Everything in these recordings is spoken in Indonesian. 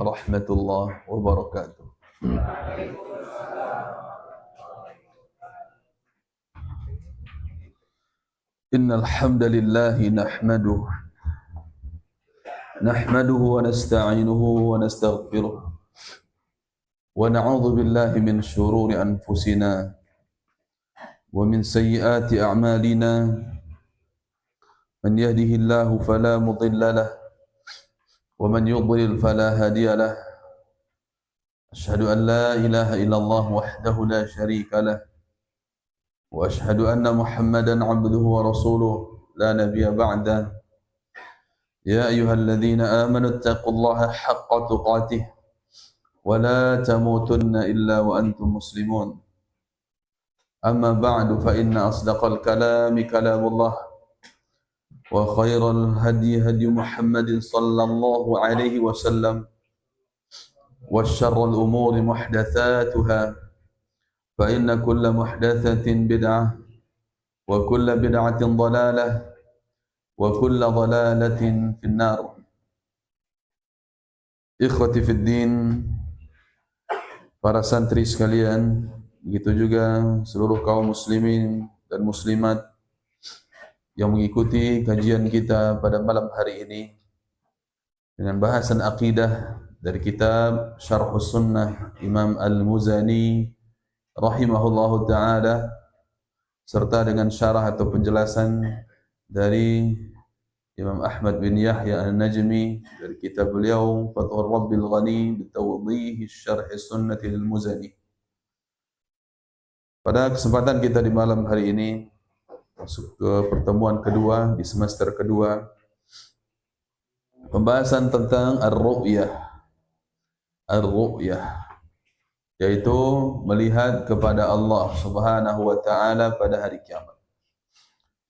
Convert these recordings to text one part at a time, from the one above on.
warahmatullahi wabarakatuh. Innal hamdalillah nahmaduhu wa nasta'inuhu wa nastaghfiruh wa na'udzu billahi min shururi anfusina wa min sayyiati a'malina. Man yahdihillahu fala mudilla lahu wa man yudlil fala hadiya lahu. Asyhadu an la ilaha illallah wahdahu la syarika lahu wa asyhadu anna Muhammadan 'abduhu wa rasuluhu la nabiyya ba'da. Ya ayyuhalladzina amanu taqullaha haqqa tuqatih wa la tamutunna illa wa antum muslimun. Amma ba'du fa inna asdaqal kalami kalamullah wa khairal hadi hadi Muhammadin sallallahu alaihi wasallam wa syarrul umuri muhdatsatuha fa inna kulla muhdatsatin bid'ah wa kulla bid'atin dhalalah wa kulla dhalalatin finnar. Ikhwati fid din, para santri sekalian, begitu juga seluruh kaum muslimin dan muslimat yang mengikuti kajian kita pada malam hari ini dengan bahasan akidah dari kitab Syarhus Sunnah Imam Al-Muzani rahimahullahu ta'ala, serta dengan syarah atau penjelasan dari Imam Ahmad bin Yahya An-Najmi dari kitab beliau Fathur Rabbil Ghani bitawdih Syarh Sunnah Al-Muzani. Pada kesempatan kita di malam hari ini masuk ke pertemuan kedua di semester kedua, pembahasan tentang ar-ru'yah, yaitu melihat kepada Allah Subhanahu wa taala pada hari kiamat.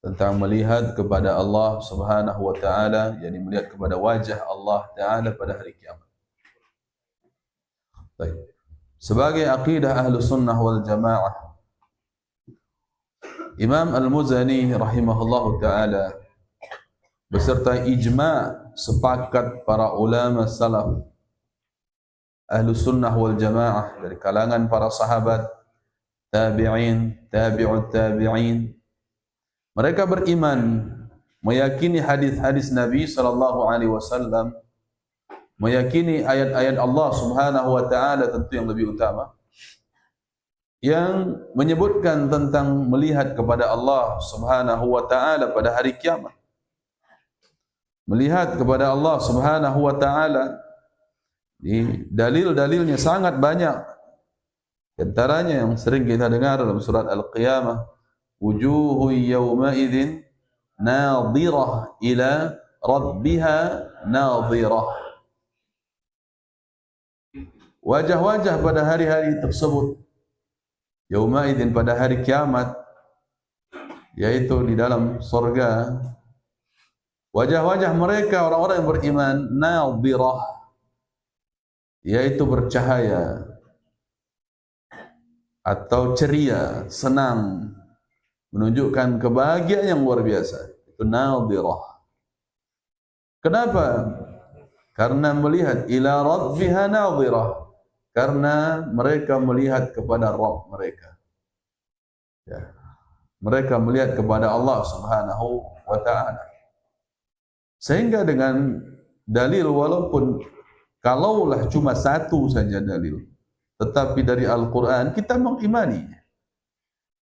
Tentang melihat kepada Allah Subhanahu wa taala, yakni melihat kepada wajah Allah taala pada hari kiamat. Baik. Sebagai akidah Ahlus Sunnah wal Jamaah, Imam Al-Muzani rahimahullahu ta'ala beserta ijma' sepakat para ulama salaf Ahlus Sunnah wal Jamaah dari kalangan para sahabat, tabi'in, tabi'ut tabi'in, mereka beriman, meyakini hadis-hadis Nabi sallallahu alaihi wasallam, meyakini ayat-ayat Allah Subhanahu wa taala tentu yang lebih utama, yang menyebutkan tentang melihat kepada Allah Subhanahu wa taala pada hari kiamat. Melihat kepada Allah Subhanahu wa taala, dalil-dalilnya sangat banyak. Di antaranya yang sering kita dengar dalam surat Al-Qiyamah, wujuhu yawma idzin nadhirah ila rabbiha nadhirah. Wajah-wajah pada hari-hari tersebut, yauma idzin pada hari kiamat, yaitu di dalam surga, wajah-wajah mereka orang-orang yang beriman nadhirah, yaitu bercahaya atau ceria, senang, menunjukkan kebahagiaan yang luar biasa. Itu nadhirah. Kenapa? Karena melihat ila rabbiha nadhirah, karena mereka melihat kepada Rabb mereka. Ya. Mereka melihat kepada Allah Subhanahu wa ta'ala. Sehingga dengan dalil, walaupun kalaulah cuma satu saja dalil, tetapi dari Al-Quran kita mengimani.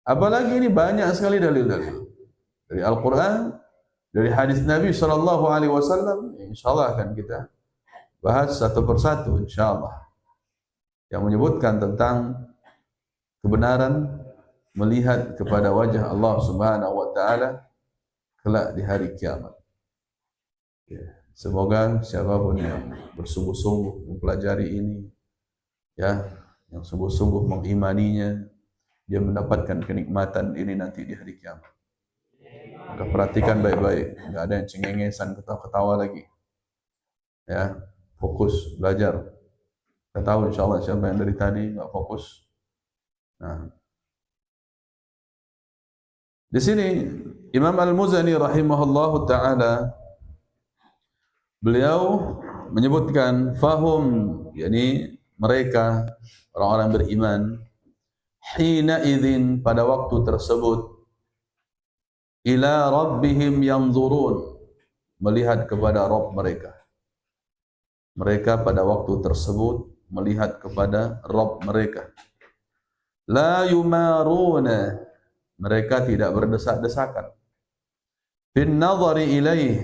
Apalagi ini banyak sekali dalil-dalil dari Al-Quran, dari hadis Nabi sallallahu alaihi wasallam. Insyaallah akan kita bahas satu persatu insyaallah, yang menyebutkan tentang kebenaran melihat kepada wajah Allah Subhanahu wa taala kelak di hari kiamat. Ya, semoga siapapun yang bersungguh-sungguh mempelajari ini, ya, yang sungguh-sungguh mengimaninya, dia mendapatkan kenikmatan ini nanti di hari kiamat. Maka perhatikan baik-baik, enggak ada yang cengengesan, ketawa-ketawa lagi. Ya, fokus belajar. Kita tahu insyaAllah siapa yang dari tadi enggak fokus. Nah, di sini Imam Al-Muzani rahimahullahu ta'ala, beliau menyebutkan fahum, yakni mereka orang-orang beriman, hina idzin, pada waktu tersebut, ila rabbihim yanzurun, melihat kepada Rabb mereka. Mereka pada waktu tersebut melihat kepada Rabb mereka. La yumaruna, mereka tidak berdesak-desakan. Fin nazari ilaih,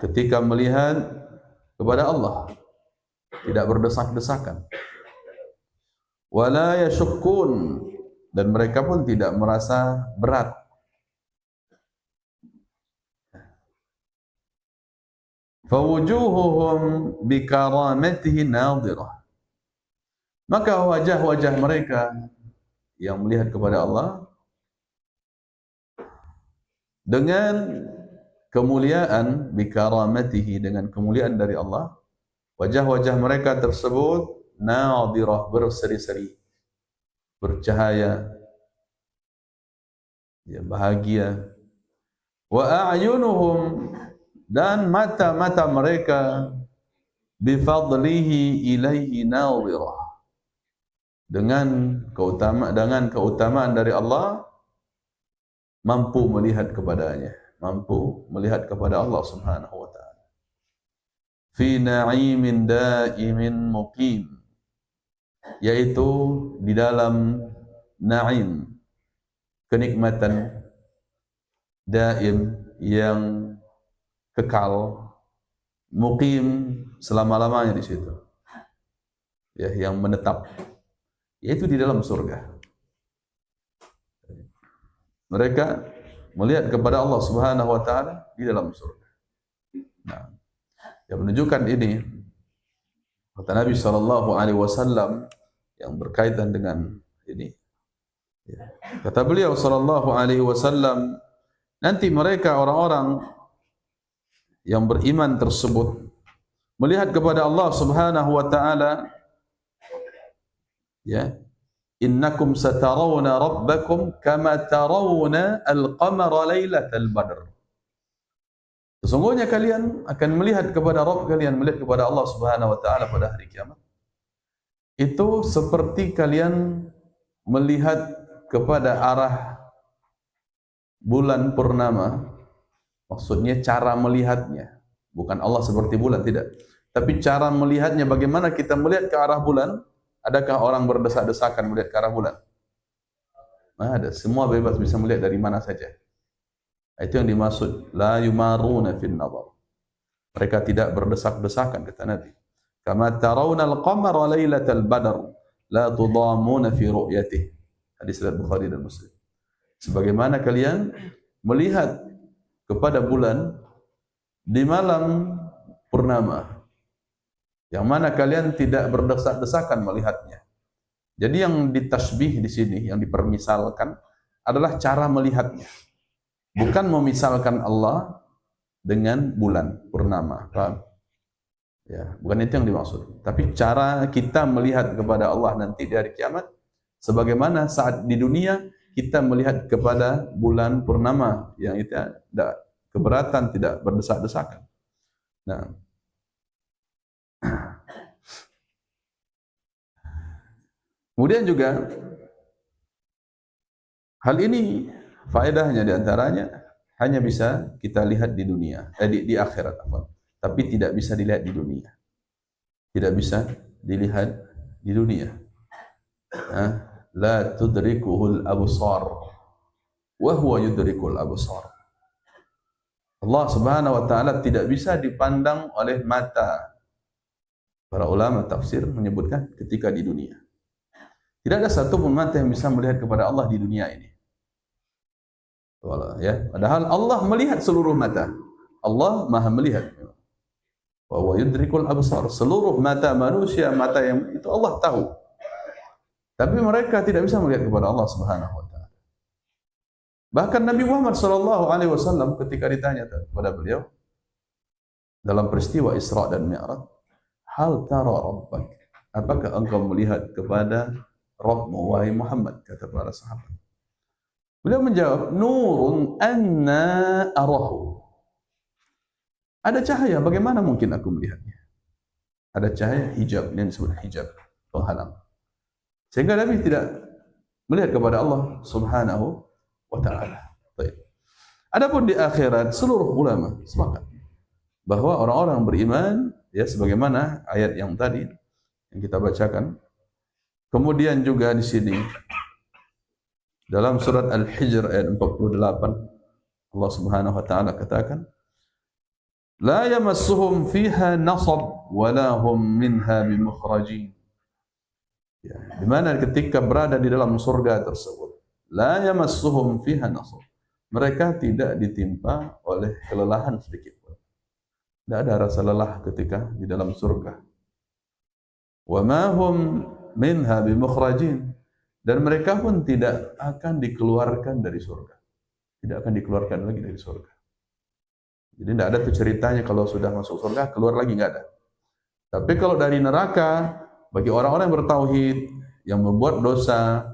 ketika melihat kepada Allah, tidak berdesak-desakan. Wala yashukkun, dan mereka pun tidak merasa berat. Fawujuhuhum bikaramatihi nadhirah, maka wajah-wajah mereka yang melihat kepada Allah dengan kemuliaan, bikaramatihi, dengan kemuliaan dari Allah, wajah-wajah mereka tersebut nadhirah, berseri-seri, bercahaya, ya, bahagia. Wa a'yunuhum, dan mata-mata mereka bifadlihi ilaihi nadhirah, dengan keutamaan dari Allah, mampu melihat kepadanya, mampu melihat kepada Allah Subhanahu wa taala. Fi na'imin da'imin muqim, yaitu di dalam na'im, kenikmatan daim, yang kekal, muqim, selama-lamanya di situ, ya, yang menetap, yaitu di dalam surga. Mereka melihat kepada Allah Subhanahu wa taala di dalam surga. Nah, yang menunjukkan ini kata Nabi sallallahu alaihi wasallam yang berkaitan dengan ini, ya. Kata beliau sallallahu alaihi wasallam, nanti mereka orang-orang yang beriman tersebut melihat kepada Allah Subhanahu wa taala, ya, innakum satarawna rabbakum kama tarawna al-qamara lailatal badr, sesungguhnya kalian akan melihat kepada Rabb kalian, melihat kepada Allah Subhanahu wa taala pada hari kiamat, itu seperti kalian melihat kepada arah bulan purnama. Maksudnya cara melihatnya, bukan Allah seperti bulan, tidak, tapi cara melihatnya. Bagaimana kita melihat ke arah bulan? Adakah orang berdesak-desakan melihat ke arah bulan? Nah, ada, semua bebas bisa melihat dari mana saja. Itu yang dimaksud la yumaruna fin nazar, mereka tidak berdesak-desakan, kata Nabi. Kama tarawna al-qamara lailatal badr la tudamuna fi ru'yatihi, hadis riwayat Bukhari dan Muslim. Sebagaimana kalian melihat kepada bulan di malam purnama, yang mana kalian tidak berdesak-desakan melihatnya. Jadi yang ditasbih di sini, yang dipermisalkan adalah cara melihatnya, bukan memisalkan Allah dengan bulan purnama. Paham? Ya, bukan itu yang dimaksud. Tapi cara kita melihat kepada Allah nanti di hari kiamat, sebagaimana saat di dunia kita melihat kepada bulan purnama yang itu tidak keberatan, tidak berdesak-desakan. Nah, kemudian juga hal ini faedahnya diantaranya hanya bisa kita lihat di dunia, di akhirat, tapi tidak bisa dilihat di dunia. Tidak bisa dilihat di dunia. La tudrikuhul absar wa huwa yudrikul absar. Allah Subhanahu wa taala tidak bisa dipandang oleh mata. Para ulama tafsir menyebutkan ketika di dunia, tidak ada satu pun mata yang bisa melihat kepada Allah di dunia ini. Ya, padahal Allah melihat seluruh mata. Allah Maha melihat. Wa huwa yudrikul absar. Seluruh mata manusia, mata yang itu Allah tahu. Tapi mereka tidak bisa melihat kepada Allah Subhanahu wa taala. Bahkan Nabi Muhammad sallallahu alaihi wasallam ketika ditanya kepada beliau dalam peristiwa Isra dan Mi'raj, "Hal tara rabbak?" Apakah engkau melihat kepada Rabbmu wahai Muhammad? Kata para sahabat. Beliau menjawab, "Nurun anna arahu." Ada cahaya, bagaimana mungkin aku melihatnya? Ada cahaya hijab, yang disebut hijab, penghalang. Sehingga Nabi tidak melihat kepada Allah Subhanahu wa taala. Baik. Adapun di akhirat, seluruh ulama sepakat bahwa orang-orang beriman, ya sebagaimana ayat yang tadi yang kita bacakan. Kemudian juga di sini dalam surat Al-Hijr ayat 48, Allah Subhanahu wa taala katakan, la yamassuhum fiha nasab wa la hum minha bimukhrajin. Ya, di mana ketika berada di dalam surga tersebut, la yamassuhum fiha nasab. Mereka tidak ditimpa oleh kelelahan sedikit pun. Tidak ada rasa lelah ketika di dalam surga. Wa ma hum minha bimukhrajin. Dan mereka pun tidak akan dikeluarkan dari surga. Tidak akan dikeluarkan lagi dari surga. Jadi tidak ada tuh ceritanya kalau sudah masuk surga keluar lagi, nggak ada. Tapi kalau dari neraka, bagi orang-orang yang bertauhid, yang membuat dosa,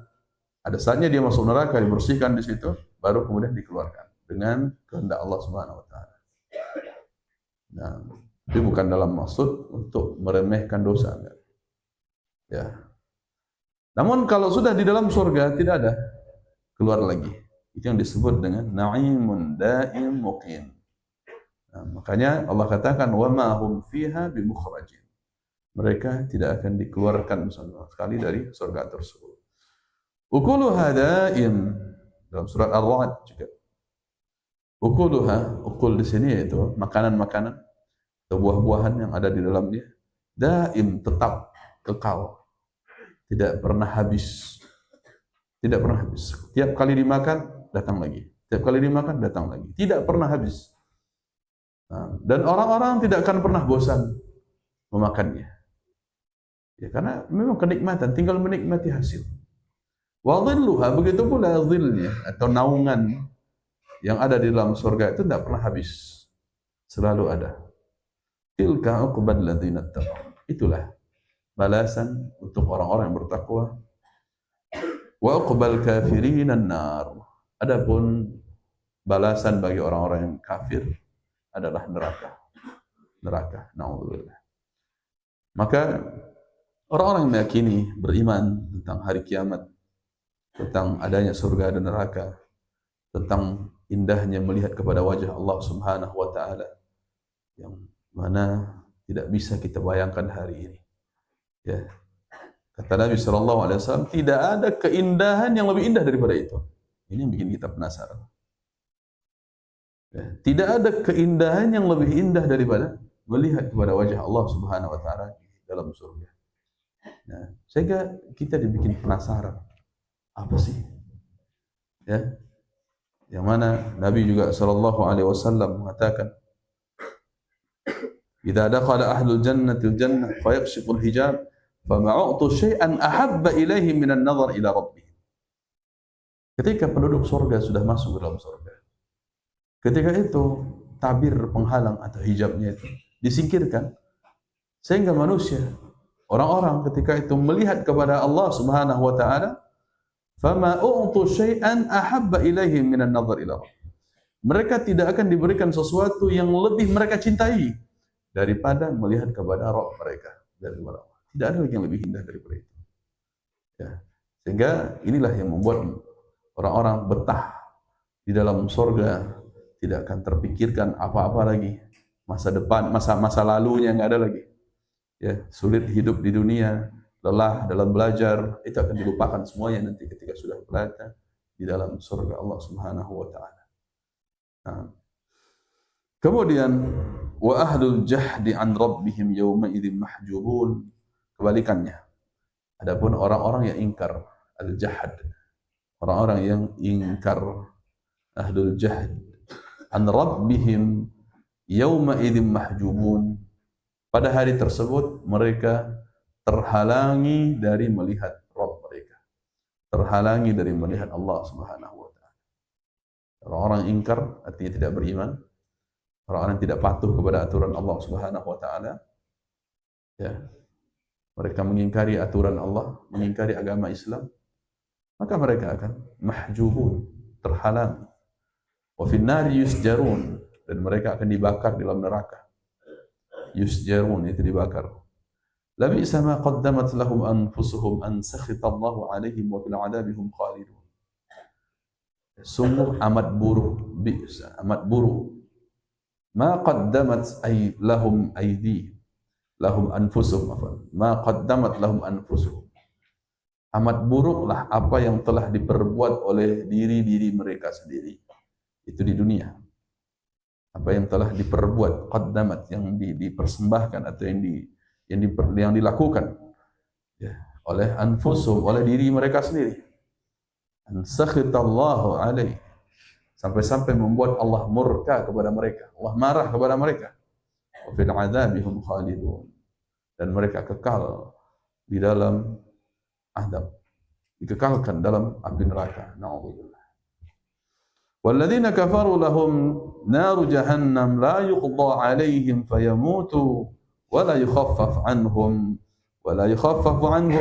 ada saatnya dia masuk neraka, dibersihkan di situ, baru kemudian dikeluarkan dengan kehendak Allah Subhanahu wa taala. Nah, itu bukan dalam maksud untuk meremehkan dosa, enggak. Ya. Namun kalau sudah di dalam surga tidak ada keluar lagi. Itu yang disebut dengan na'imun da'im muqim. Nah, makanya Allah katakan wa ma hum fiha bimukhrajin. Mereka tidak akan dikeluarkan sama sekali dari surga tersebut. Ukuluha da'im, dalam surat Ar-Ra'd juga. Ukuluha, ukul di sini yaitu makanan-makanan atau buah-buahan yang ada di dalamnya, da'im, tetap, kekal, tidak pernah habis. Tidak pernah habis. Tiap kali dimakan datang lagi. Tiap kali dimakan datang lagi. Tidak pernah habis. Nah, dan orang-orang tidak akan pernah bosan memakannya. Ya, karena memang kenikmatan, tinggal menikmati hasil. Wa dhilluha, begitu pula dhilnya atau naungan yang ada di dalam surga itu tidak pernah habis. Selalu ada. Tilka uqbal ladzina taqaw. Itulah balasan untuk orang-orang yang bertakwa. Wa uqbal kafirin an-nar. Adapun balasan bagi orang-orang yang kafir adalah neraka. Neraka. Nauzubillah. Maka orang-orang yang meyakini, beriman tentang hari kiamat, tentang adanya surga dan neraka, tentang indahnya melihat kepada wajah Allah Subhanahu wa taala yang mana tidak bisa kita bayangkan hari ini. Ya. Kata Nabi sallallahu alaihi wasallam, tidak ada keindahan yang lebih indah daripada itu. Ini yang bikin kita penasaran. Ya. Tidak ada keindahan yang lebih indah daripada melihat kepada wajah Allah Subhanahu wa taala dalam surga. Nah, sehingga kita dibikin penasaran. Apa sih? Ya. Yang mana Nabi juga sallallahu alaihi wasallam mengatakan, "Idza dakhala ahlul jannati al-jannah fa yakshifu al-hijab, fa ma'utu syai'an ahabba ilaihi min an-nazar ila rabbih." Ketika penduduk surga sudah masuk ke dalam surga, ketika itu tabir penghalang atau hijabnya itu disingkirkan, sehingga manusia, orang-orang ketika itu melihat kepada Allah Subhanahu wa taala, fama u'tu syai'an ahabba ilaihim minan nazar ila rabbih. Mereka tidak akan diberikan sesuatu yang lebih mereka cintai daripada melihat kepada Rabb mereka, daripada Allah. Tidak ada lagi yang lebih indah daripada itu. Ya. Sehingga inilah yang membuat orang-orang betah di dalam surga, tidak akan terpikirkan apa-apa lagi. Masa depan, masa lalunya nggak ada lagi. Ya, sulit hidup di dunia, lelah dalam belajar, itu akan dilupakan semuanya nanti ketika sudah berada di dalam surga Allah Subhanahu wa taala. Nah. Kemudian wa ahlul jahdi an rabbihim yawma idzin mahjubun. Kebalikannya. Adapun orang-orang yang ingkar, al-jahd. Orang-orang yang ingkar, ahlul jahd an rabbihim yawma idzin mahjubun. Pada hari tersebut mereka terhalangi dari melihat Rabb mereka. Terhalangi dari melihat Allah Subhanahu wa taala. Orang-orang ingkar artinya tidak beriman. Orang-orang yang tidak patuh kepada aturan Allah Subhanahu wa taala. Ya. Mereka mengingkari aturan Allah, mengingkari agama Islam, maka mereka akan mahjubun, terhalang. Wa fin nari yusjarun, dan mereka akan dibakar di dalam neraka. Yusjarun, itu dibakar. Labisa ma qaddamat lahum anfusuhum an sakhitallahu alaihim wa fil adabi hum khalidun. Sungguh amat buruk, bi'sa, amat buruk. Ma qaddamat ay lahum aydihim, lahum anfusuhum, ma qaddamat lahum anfusuhum. Amat buruklah apa yang telah diperbuat oleh diri-diri mereka sendiri. Itu di dunia. Apa yang telah diperbuat, qaddamat, yang dipersembahkan atau yang dilakukan, ya, oleh anfusuhum, oleh diri mereka sendiri. An sakhitallahu alaih, sampai-sampai membuat Allah murka kepada mereka, Allah marah kepada mereka. Wa fil adzabihum khalidun, dan mereka kekal di dalam azab, dikekalkan dalam api neraka. Na'udzubillah. Walladzina kafaru lahum naru jahannam la yuqda 'alaihim fayamutu wa la yukhaffaf 'anhum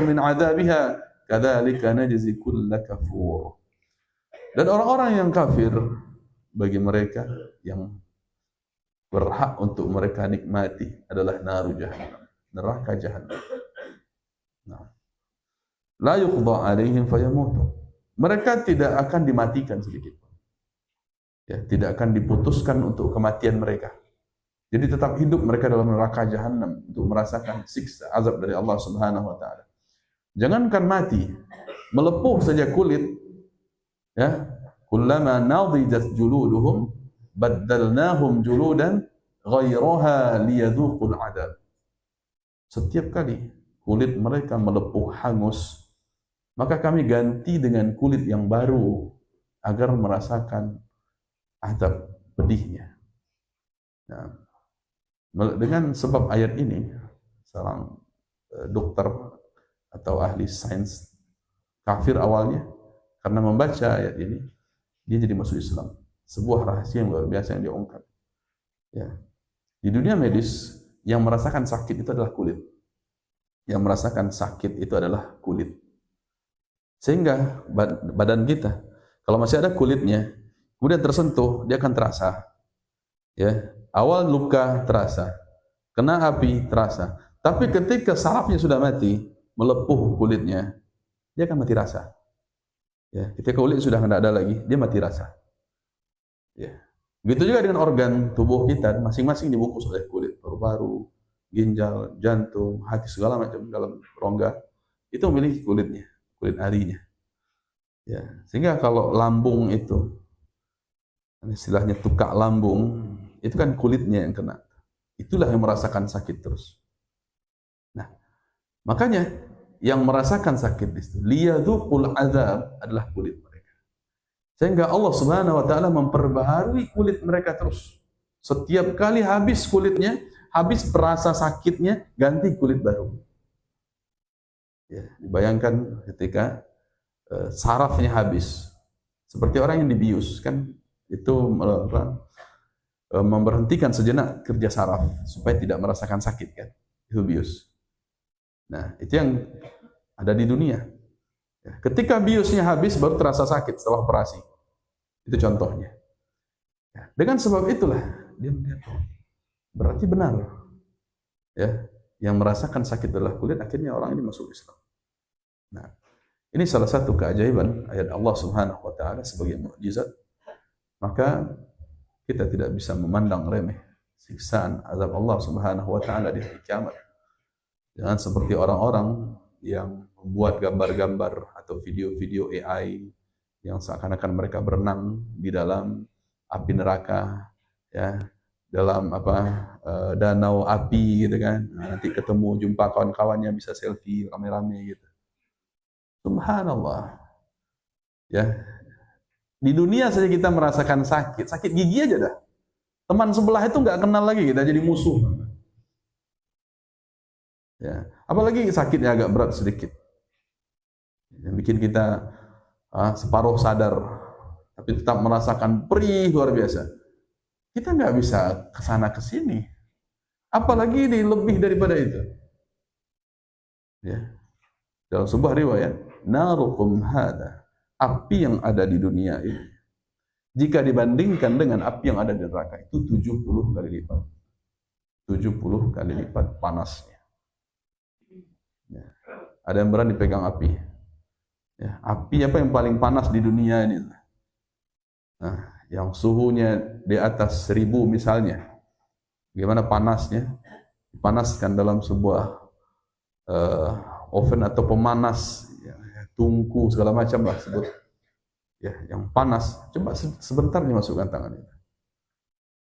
min 'adzabiha kadzalika najzi kulla kafur. Dan orang-orang yang kafir, bagi mereka yang berhak untuk mereka nikmati adalah naru jahannam, neraka jahannam. Nah, la yuqda 'alaihim fayamutu. Mereka tidak akan dimatikan sedikit. Ya, tidak akan diputuskan untuk kematian mereka. Jadi tetap hidup mereka dalam neraka jahannam untuk merasakan siksa azab dari Allah Subhanahu wa taala. Jangankan mati, melepuh saja kulit, ya. Kullama nadijat juluduhum baddalnahum juludan ghairaha liyadhuqul adab. Setiap kali kulit mereka melepuh hangus, maka kami ganti dengan kulit yang baru agar merasakan azab pedihnya. Nah, dengan sebab ayat ini, seorang dokter atau ahli sains kafir awalnya, karena membaca ayat ini, dia jadi masuk Islam. Sebuah rahasia yang luar biasa yang dia ungkap. Ya. Di dunia medis, yang merasakan sakit itu adalah kulit. Yang merasakan sakit itu adalah kulit. Sehingga badan kita, kalau masih ada kulitnya, kemudian tersentuh, dia akan terasa. Ya, awal luka terasa, kena api terasa. Tapi ketika sarafnya sudah mati, melepuh kulitnya, dia akan mati rasa. Ya, ketika kulit sudah tidak ada lagi, dia mati rasa. Ya. Begitu juga dengan organ tubuh kita, masing-masing dibungkus oleh kulit, paru-paru, ginjal, jantung, hati, segala macam dalam rongga. Itu memiliki kulitnya, kulit arinya. Ya, sehingga kalau lambung itu, istilahnya tukak lambung, itu kan kulitnya yang kena. Itulah yang merasakan sakit terus. Nah, makanya yang merasakan sakit itu liyadzuqul azab adalah kulit mereka. Sehingga Allah Subhanahu wa taala memperbaharui kulit mereka terus. Setiap kali habis kulitnya, habis perasa sakitnya, ganti kulit baru. Ya, dibayangkan ketika sarafnya habis. Seperti orang yang dibius, kan itu memberhentikan sejenak kerja saraf supaya tidak merasakan sakit, kan, itu bius. Nah, itu yang ada di dunia. Ketika biusnya habis baru terasa sakit setelah operasi. Itu contohnya. Dengan sebab itulah dia melihat, berarti benar, ya, yang merasakan sakit adalah kulit, akhirnya orang ini masuk Islam. Nah, ini salah satu keajaiban ayat Allah Subhanahu wa taala sebagai mukjizat. Maka kita tidak bisa memandang remeh siksaan azab Allah Subhanahu wa taala di hari kiamat. Jangan seperti orang-orang yang membuat gambar-gambar atau video-video AI yang seakan-akan mereka berenang di dalam api neraka, ya, dalam danau api gitu kan. Nah, nanti ketemu jumpa kawan-kawannya bisa selfie rame-rame gitu. Subhanallah. Ya. Di dunia saja kita merasakan sakit gigi aja dah. Teman sebelah itu nggak kenal lagi, kita jadi musuh. Ya, apalagi sakitnya agak berat sedikit, yang bikin kita separuh sadar, tapi tetap merasakan perih luar biasa. Kita nggak bisa kesana kesini, apalagi lebih daripada itu. Ya, dalam sebuah riwayat, narukum hada, api yang ada di dunia ini, jika dibandingkan dengan api yang ada di neraka itu 70 kali lipat. 70 kali lipat panasnya. Ya. Ada yang berani pegang api. Ya, api apa yang paling panas di dunia ini? Nah, yang suhunya di atas 1000 misalnya. Bagaimana panasnya? Dipanaskan dalam sebuah oven atau pemanas, ya, tungku segala macam lah sebut. Ya, yang panas. Coba sebentar dimasukkan tangan itu.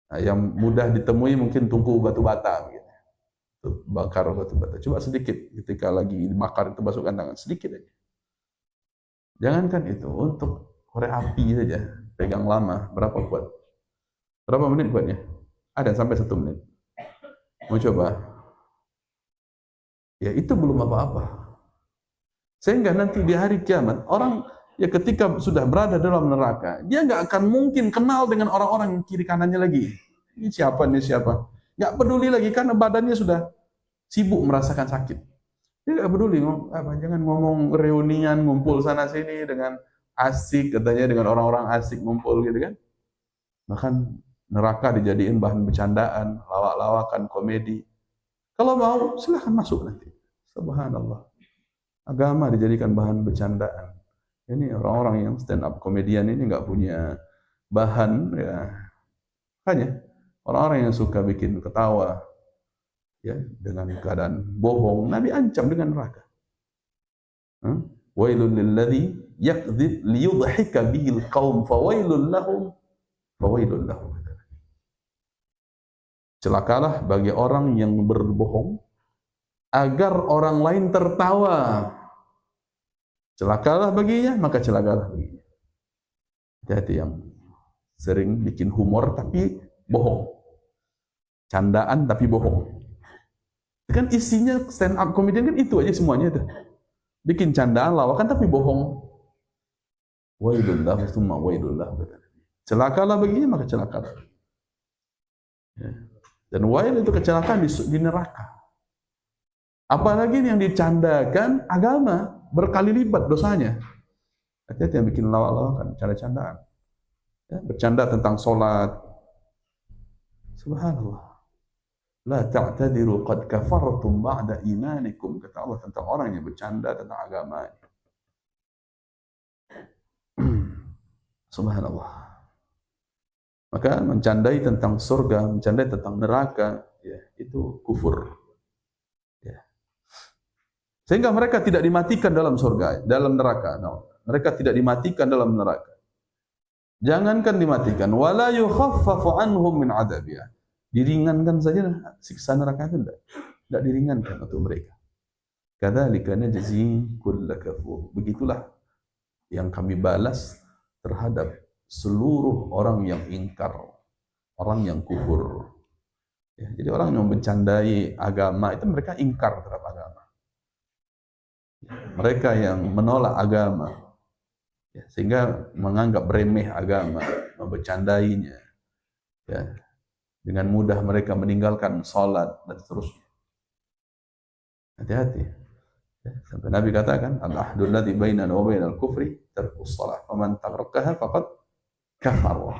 Nah, yang mudah ditemui mungkin tungku batu bata, gitu. Bakar batu bata. Coba sedikit ketika lagi dibakar itu masukkan tangan sedikit aja. Jangankan itu, untuk korek api saja pegang lama berapa kuat? Berapa menit kuatnya? Ada sampai 1 menit. Mau coba? Ya itu belum apa-apa. Sehingga nanti di hari kiamat orang ya ketika sudah berada dalam neraka, dia nggak akan mungkin kenal dengan orang-orang kiri kanannya lagi. Ini siapa, ini siapa? Nggak peduli lagi karena badannya sudah sibuk merasakan sakit. Dia nggak peduli, jangan ngomong reunian, ngumpul sana sini dengan asik, katanya dengan orang-orang asik ngumpul gitu kan. Bahkan neraka dijadiin bahan bercandaan, lawak-lawakan, komedi. Kalau mau silahkan masuk nanti. Subhanallah. Agama dijadikan bahan bercandaan. Ini orang-orang yang stand up komedian ini nggak punya bahan, ya. Hanya orang-orang yang suka bikin ketawa, ya, dengan keadaan bohong, Nabi ancam dengan neraka. Wailul lilladzi yakdzib liyudhika bihil qaum fawailul lahum fawailul lahum. Celakalah bagi orang yang berbohong agar orang lain tertawa. Celakalah baginya, maka celakalah baginya. Jadi yang sering bikin humor tapi bohong. Candaan tapi bohong. Kan isinya stand up comedian kan itu aja semuanya itu. Bikin candaan, lawakan tapi bohong. Wailullah summa wailullah. Celakalah baginya, maka celakalah. Ya. Dan wail itu kecelakaan di neraka. Apalagi yang dicandakan agama berkali lipat dosanya. Hati-hati yang bikin lawak-lawakan, canda-candaan. Ya, bercanda tentang sholat. Subhanallah. La ta'tadiru qad kafartum ba'da imanikum. Kata Allah tentang orang yang bercanda tentang agama. Subhanallah. Maka mencandai tentang surga, mencandai tentang neraka, ya, itu kufur. Ya. Sehingga mereka tidak dimatikan dalam surga, dalam neraka. No. Mereka tidak dimatikan dalam neraka. Jangankan dimatikan, wala yukhaffafu anhum min adzabiyah. Diringankan saja siksa neraka itu tidak diringankan untuk mereka. Kadzalika najzi kull kafur. Begitulah yang kami balas terhadap seluruh orang yang ingkar, orang yang kufur. Ya, jadi orang yang bercandai agama itu mereka ingkar terhadap agama. Mereka yang menolak agama, ya, sehingga menganggap remeh agama, bercandainya, ya, dengan mudah mereka meninggalkan salat dan seterusnya. Hati-hati. Ya, sampai Nabi katakan, al-ahdul ladzi bainana wa bainal kufri tarkus shalah, faman tarakaha faqad kafar.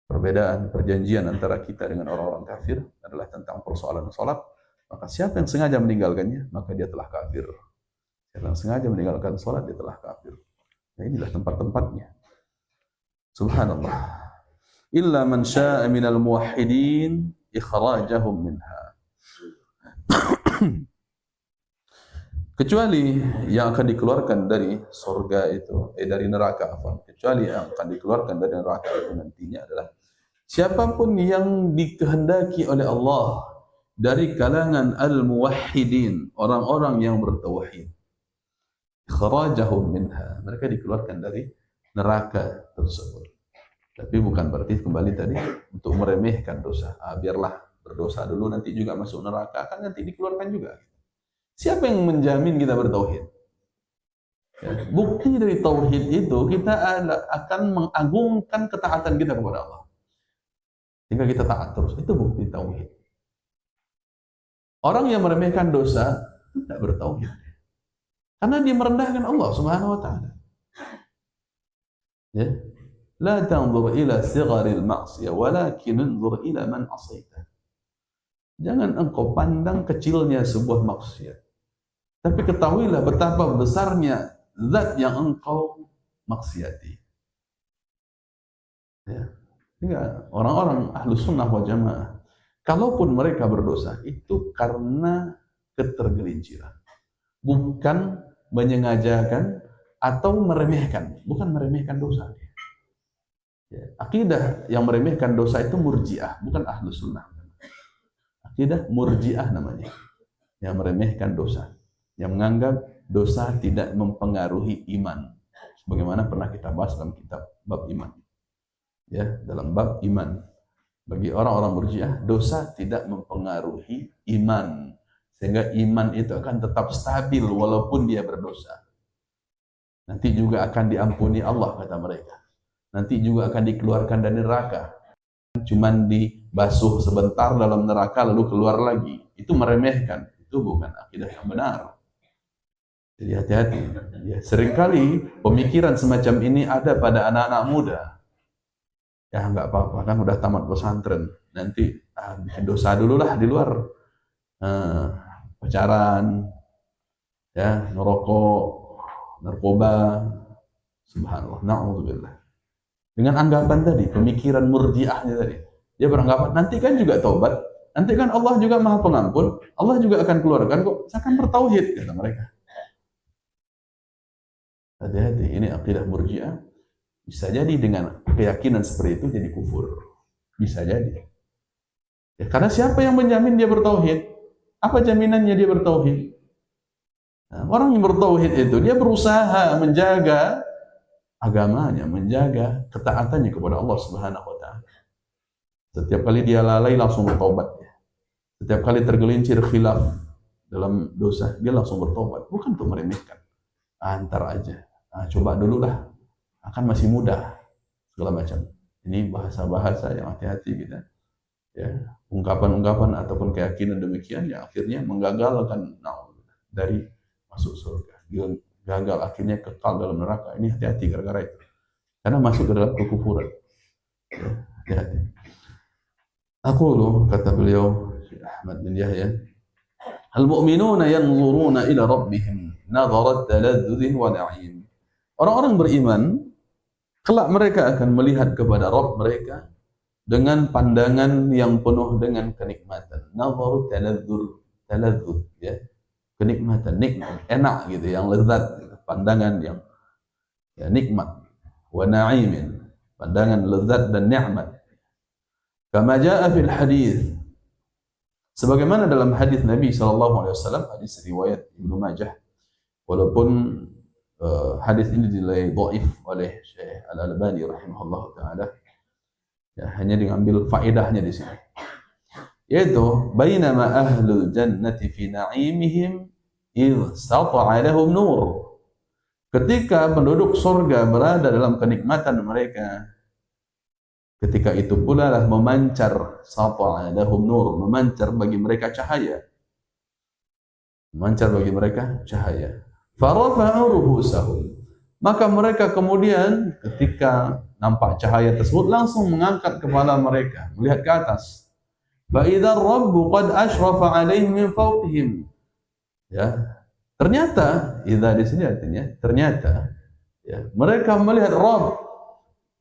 Perbedaan perjanjian antara kita dengan orang-orang kafir adalah tentang persoalan salat. Maka siapa yang sengaja meninggalkannya, maka dia telah kafir. Siapa yang sengaja meninggalkan salat, dia telah kafir. Nah, inilah tempat-tempatnya. Subhanallah. Illa man syaa'a minal muwahhidin ikhrajahum minha. Kecuali yang akan dikeluarkan dari surga itu, dari neraka, kecuali yang akan dikeluarkan dari neraka itu nantinya adalah siapapun yang dikehendaki oleh Allah dari kalangan al-muwahhidin, orang-orang yang bertauhid. Ikhrajahum minha, mereka dikeluarkan dari neraka tersebut. Tapi bukan berarti kembali tadi untuk meremehkan dosa. Biarlah berdosa dulu, nanti juga masuk neraka, kan nanti dikeluarkan juga. Siapa yang menjamin kita bertauhid? Ya, bukti dari tauhid itu kita akan mengagungkan ketaatan kita kepada Allah. Sehingga kita taat terus. Itu bukti tauhid. Orang yang meremehkan dosa tidak bertauhid. Karena dia merendahkan Allah Subhanahu wa taala. Ya. La tanzur ila sigharil ma'siyah, walakin anzur ila man asaita. Jangan engkau pandang kecilnya sebuah maksiat, tapi ketahuilah betapa besarnya zat yang engkau maksiati. Ya. Sehingga orang-orang ahlu sunnah wal jamaah, kalaupun mereka berdosa, itu karena ketergelinciran. Bukan menyengajakan atau meremehkan. Bukan meremehkan dosa. Ya. Akidah yang meremehkan dosa itu murji'ah, bukan ahlu sunnah. Akidah murji'ah namanya. Yang meremehkan dosa. Yang menganggap dosa tidak mempengaruhi iman. Sebagaimana pernah kita bahas dalam kitab bab iman. Ya, dalam bab iman. Bagi orang-orang murji'ah, dosa tidak mempengaruhi iman. Sehingga iman itu akan tetap stabil walaupun dia berdosa. Nanti juga akan diampuni Allah, kata mereka. Nanti juga akan dikeluarkan dari neraka. Cuman dibasuh sebentar dalam neraka lalu keluar lagi. Itu meremehkan. Itu bukan akidah yang benar. Jadi hati-hati. Ya, seringkali pemikiran semacam ini ada pada anak-anak muda. Ya nggak apa-apa, kan udah tamat pesantren. Nanti bikin dosa dulu lah di luar. Pacaran, ya, ngerokok, narkoba, subhanallah, na'udzubillah. Dengan anggapan tadi, pemikiran murji'ahnya tadi, dia beranggapan nanti kan juga taubat, nanti kan Allah juga maha pengampun, Allah juga akan keluarkan kok, saya akan bertauhid, kata mereka. Hati-hati, ini akidah murji'ah. Bisa jadi dengan keyakinan seperti itu jadi kufur. Bisa jadi. Ya, karena siapa yang menjamin dia bertauhid? Apa jaminannya dia bertauhid? Nah, orang yang bertauhid itu dia berusaha menjaga agamanya, menjaga ketaatannya kepada Allah Subhanahu wa taala. Setiap kali dia lalai langsung bertobat. Setiap kali tergelincir khilaf dalam dosa, dia langsung bertobat. Bukan untuk meremehkan. Antar aja. Coba dulu lah. Akan masih mudah. Segala macam. Ini bahasa-bahasa yang hati-hati kita. Ya, ungkapan-ungkapan ataupun keyakinan demikian yang akhirnya menggagalkan dari masuk surga. Gagal akhirnya kekal dalam neraka. Ini hati-hati gara-gara itu. Karena masuk ke dalam kekufuran. Ya, hati-hati. Aku kata beliau Syekh Ahmad bin Yahya, al-mu'minuna yanzuruna ila rabbihim nadharat taladzudz wa na'im. Orang-orang beriman kelak mereka akan melihat kepada Rabb mereka dengan pandangan yang penuh dengan kenikmatan. Nadharu taladzud, ya. Kenikmatan, nikmat, enak gitu, yang lezat, gitu. Pandangan yang ya, nikmat. Wa na'imin, pandangan lezat dan nikmat. Kama jaa fil hadis, sebagaimana dalam hadis Nabi SAW, hadis riwayat Ibnu Majah, walaupun hadis ini dinilai dhaif oleh Syekh Al-Albani rahimahullah taala, ya, hanya diambil faedahnya di sini, yaitu bainama ahlul jannati fi na'imihim idh sata'a lahum nur, ketika penduduk surga berada dalam kenikmatan mereka, ketika itu pula lah memancar sata'a lahum nur, memancar bagi mereka cahaya, memancar bagi mereka cahaya. Farafa'u ruhusahum, maka mereka kemudian ketika nampak cahaya tersebut langsung mengangkat kepala mereka melihat ke atas. Fa idzar rabbu qad asyrafa 'alaihim min fawqihim. Ya. Ternyata idza di sini artinya ternyata, ya, mereka melihat Rabb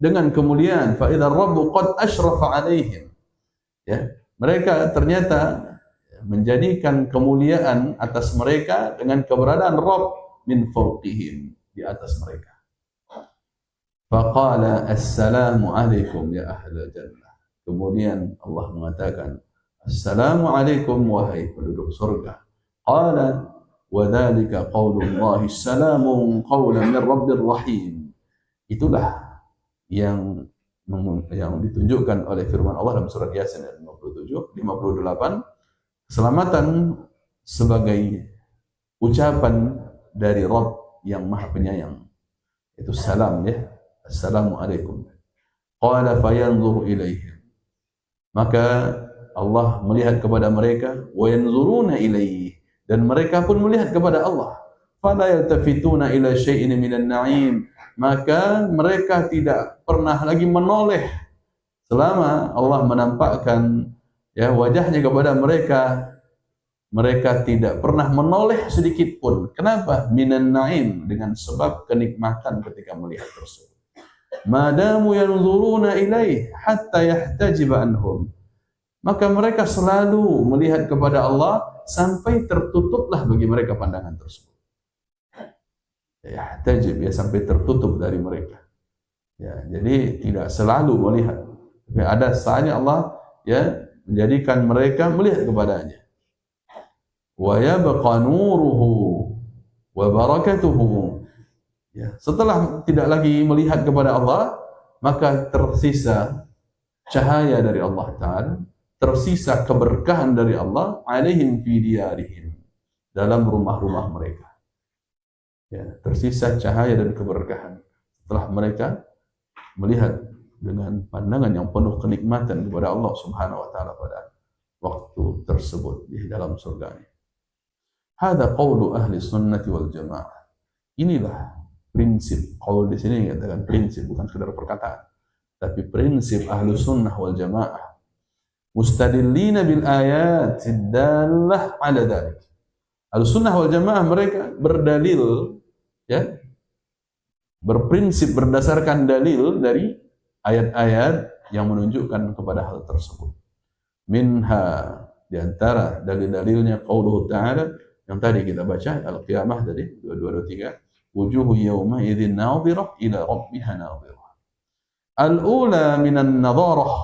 dengan kemuliaan. Fa idzar rabbu qad asyrafa 'alaihim. Ya. Mereka ternyata menjadikan kemuliaan atas mereka dengan keberadaan Rabb min fawqihim, di atas mereka. Faqala assalamu alaikum ya ahlal jannah. Kemudian Allah mengatakan, assalamu alaikum wahai penduduk surga. Qala wa dzalika qaulullahi salamun qawlan min rabbir rahim. Itulah yang ditunjukkan oleh firman Allah dalam surat Yasin ayat 57, 58, keselamatan sebagai ucapan dari Rabb yang Maha Penyayang. Itu salam, ya. Assalamu alaikum. Qala fayanzuru ilaihim. Maka Allah melihat kepada mereka, wa yanzuruna ilaihi, dan mereka pun melihat kepada Allah. Fala yaltafituna ila syai'in minan na'im. maka mereka tidak pernah lagi menoleh selama Allah menampakkan ya wajahnya kepada mereka. Mereka tidak pernah menoleh sedikit pun. Kenapa? Minan naim, dengan sebab kenikmatan ketika melihat tersebut. Madamu yanzuruna ilaih hatta yahtajib anhum. Maka mereka selalu melihat kepada Allah sampai tertutuplah bagi mereka pandangan tersebut. Yahtajib, ya, sampai tertutup dari mereka. Ya, jadi tidak selalu melihat. Ya, ada saatnya Allah ya menjadikan mereka melihat kepadanya. Wa yabqa nuruhu wa barakatuhu. Ya, setelah tidak lagi melihat kepada Allah, maka tersisa cahaya dari Allah Ta'ala, tersisa keberkahan dari Allah alaihim fi diyarihim, dalam rumah-rumah mereka. Ya, tersisa cahaya dan keberkahan setelah mereka melihat dengan pandangan yang penuh kenikmatan kepada Allah Subhanahu wa Ta'ala pada waktu tersebut di dalam surga. Hada qaulu ahli sunnati wal jamaah. Inilah prinsip. Qaul di sini dikatakan prinsip, bukan sekedar perkataan, tapi prinsip ahli sunnah wal jamaah. Mustadillina bil ayat dallah ala dzalik. Ahli sunnah wal jamaah mereka berdalil, ya, berprinsip berdasarkan dalil dari ayat-ayat yang menunjukkan kepada hal tersebut. Minha, di antara dalil-dalilnya qauluhu ta'ala yang tadi kita baca, Al-Qiyamah tadi 22-23, wujuhu yawma idzin nadhirah ila rabbiha nadhirah. Al-ula minan nadharah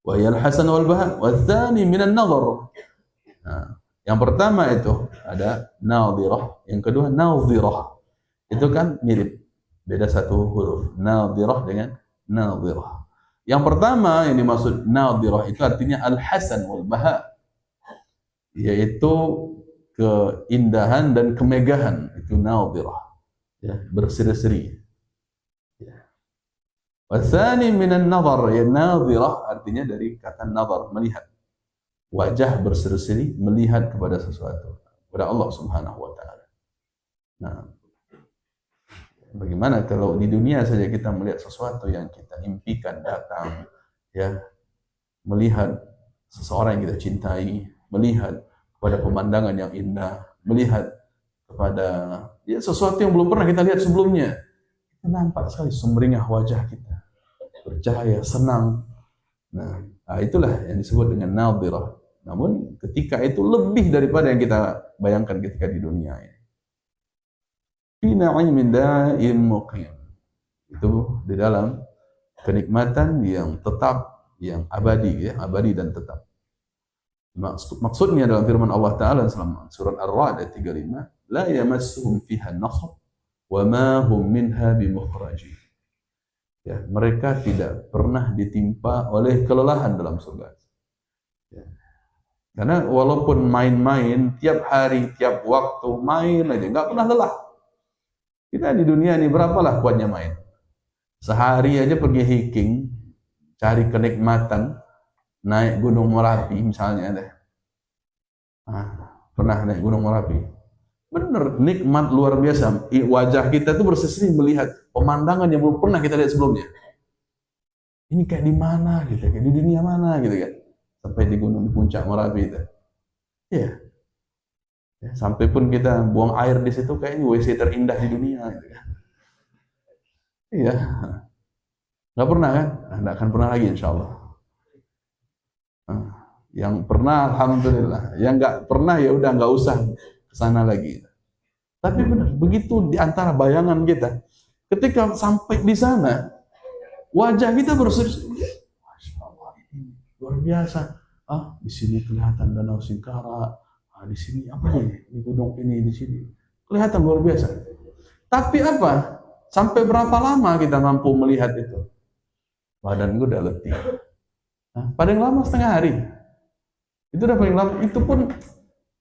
wa hiya al-hasan wal baha, wa tsani minan nadhar. Nah, yang pertama itu ada nadhirah, yang kedua nadhirah. Itu kan mirip, beda satu huruf, nadhirah dengan nadhirah. Yang pertama yang dimaksud nadhirah itu artinya al-hasan wal baha, yaitu keindahan dan kemegahan, itu nadhirah, ya, berseri-seri. Ya. Watsani minan nadhar, ya, nadhirah artinya dari kata nadhar, melihat. Wajah berseri-seri melihat kepada sesuatu, kepada Allah Subhanahu wa Ta'ala. Nah, bagaimana kalau di dunia saja kita melihat sesuatu yang kita impikan datang, ya, melihat seseorang yang kita cintai, melihat kepada pemandangan yang indah, melihat kepada ya sesuatu yang belum pernah kita lihat sebelumnya, itu nampak sekali sumringah wajah kita, bercahaya, senang. Nah, itulah yang disebut dengan nadhirah. Namun ketika itu lebih daripada yang kita bayangkan ketika di dunia ini. Fi na'imin da'im muqim. Itu di dalam kenikmatan yang tetap, yang abadi, ya, abadi dan tetap. Maksudnya dalam firman Allah Ta'ala dalam surat Ar-Ra'd ayat 35, la yamassuhum fiha nasab wa ma hum minha bimukhrajin. Ya, mereka tidak pernah ditimpa oleh kelelahan dalam surga. Ya. Karena walaupun main-main tiap hari, tiap waktu main aja, nggak pernah lelah. Kita di dunia ini berapalah kuatnya main. Sehari aja pergi hiking, cari kenikmatan, naik Gunung Merapi misalnya deh. Pernah naik Gunung Merapi. Bener, nikmat luar biasa. Wajah kita tuh berseri melihat pemandangan yang belum pernah kita lihat sebelumnya. Ini kayak di mana gitu, kayak di dunia mana gitu kan. Sampai di gunung, di puncak Merapi itu. Iya. Ya, sampai pun kita buang air di situ kayaknya WC terindah di dunia gitu kan. Iya. Nggak pernah kan? Nah, nggak akan pernah lagi insyaallah. Yang pernah alhamdulillah, yang nggak pernah ya udah nggak usah kesana lagi. Tapi benar, begitu di antara bayangan kita, ketika sampai di sana, wajah kita berseri, luar biasa. Di sini kelihatan Danau Singkara, di sini apa nih? Di gunung ini, di sini kelihatan luar biasa. Tapi apa? Sampai berapa lama kita mampu melihat itu? Badan gue udah letih. Paling lama setengah hari. Itu udah paling lama. Itu pun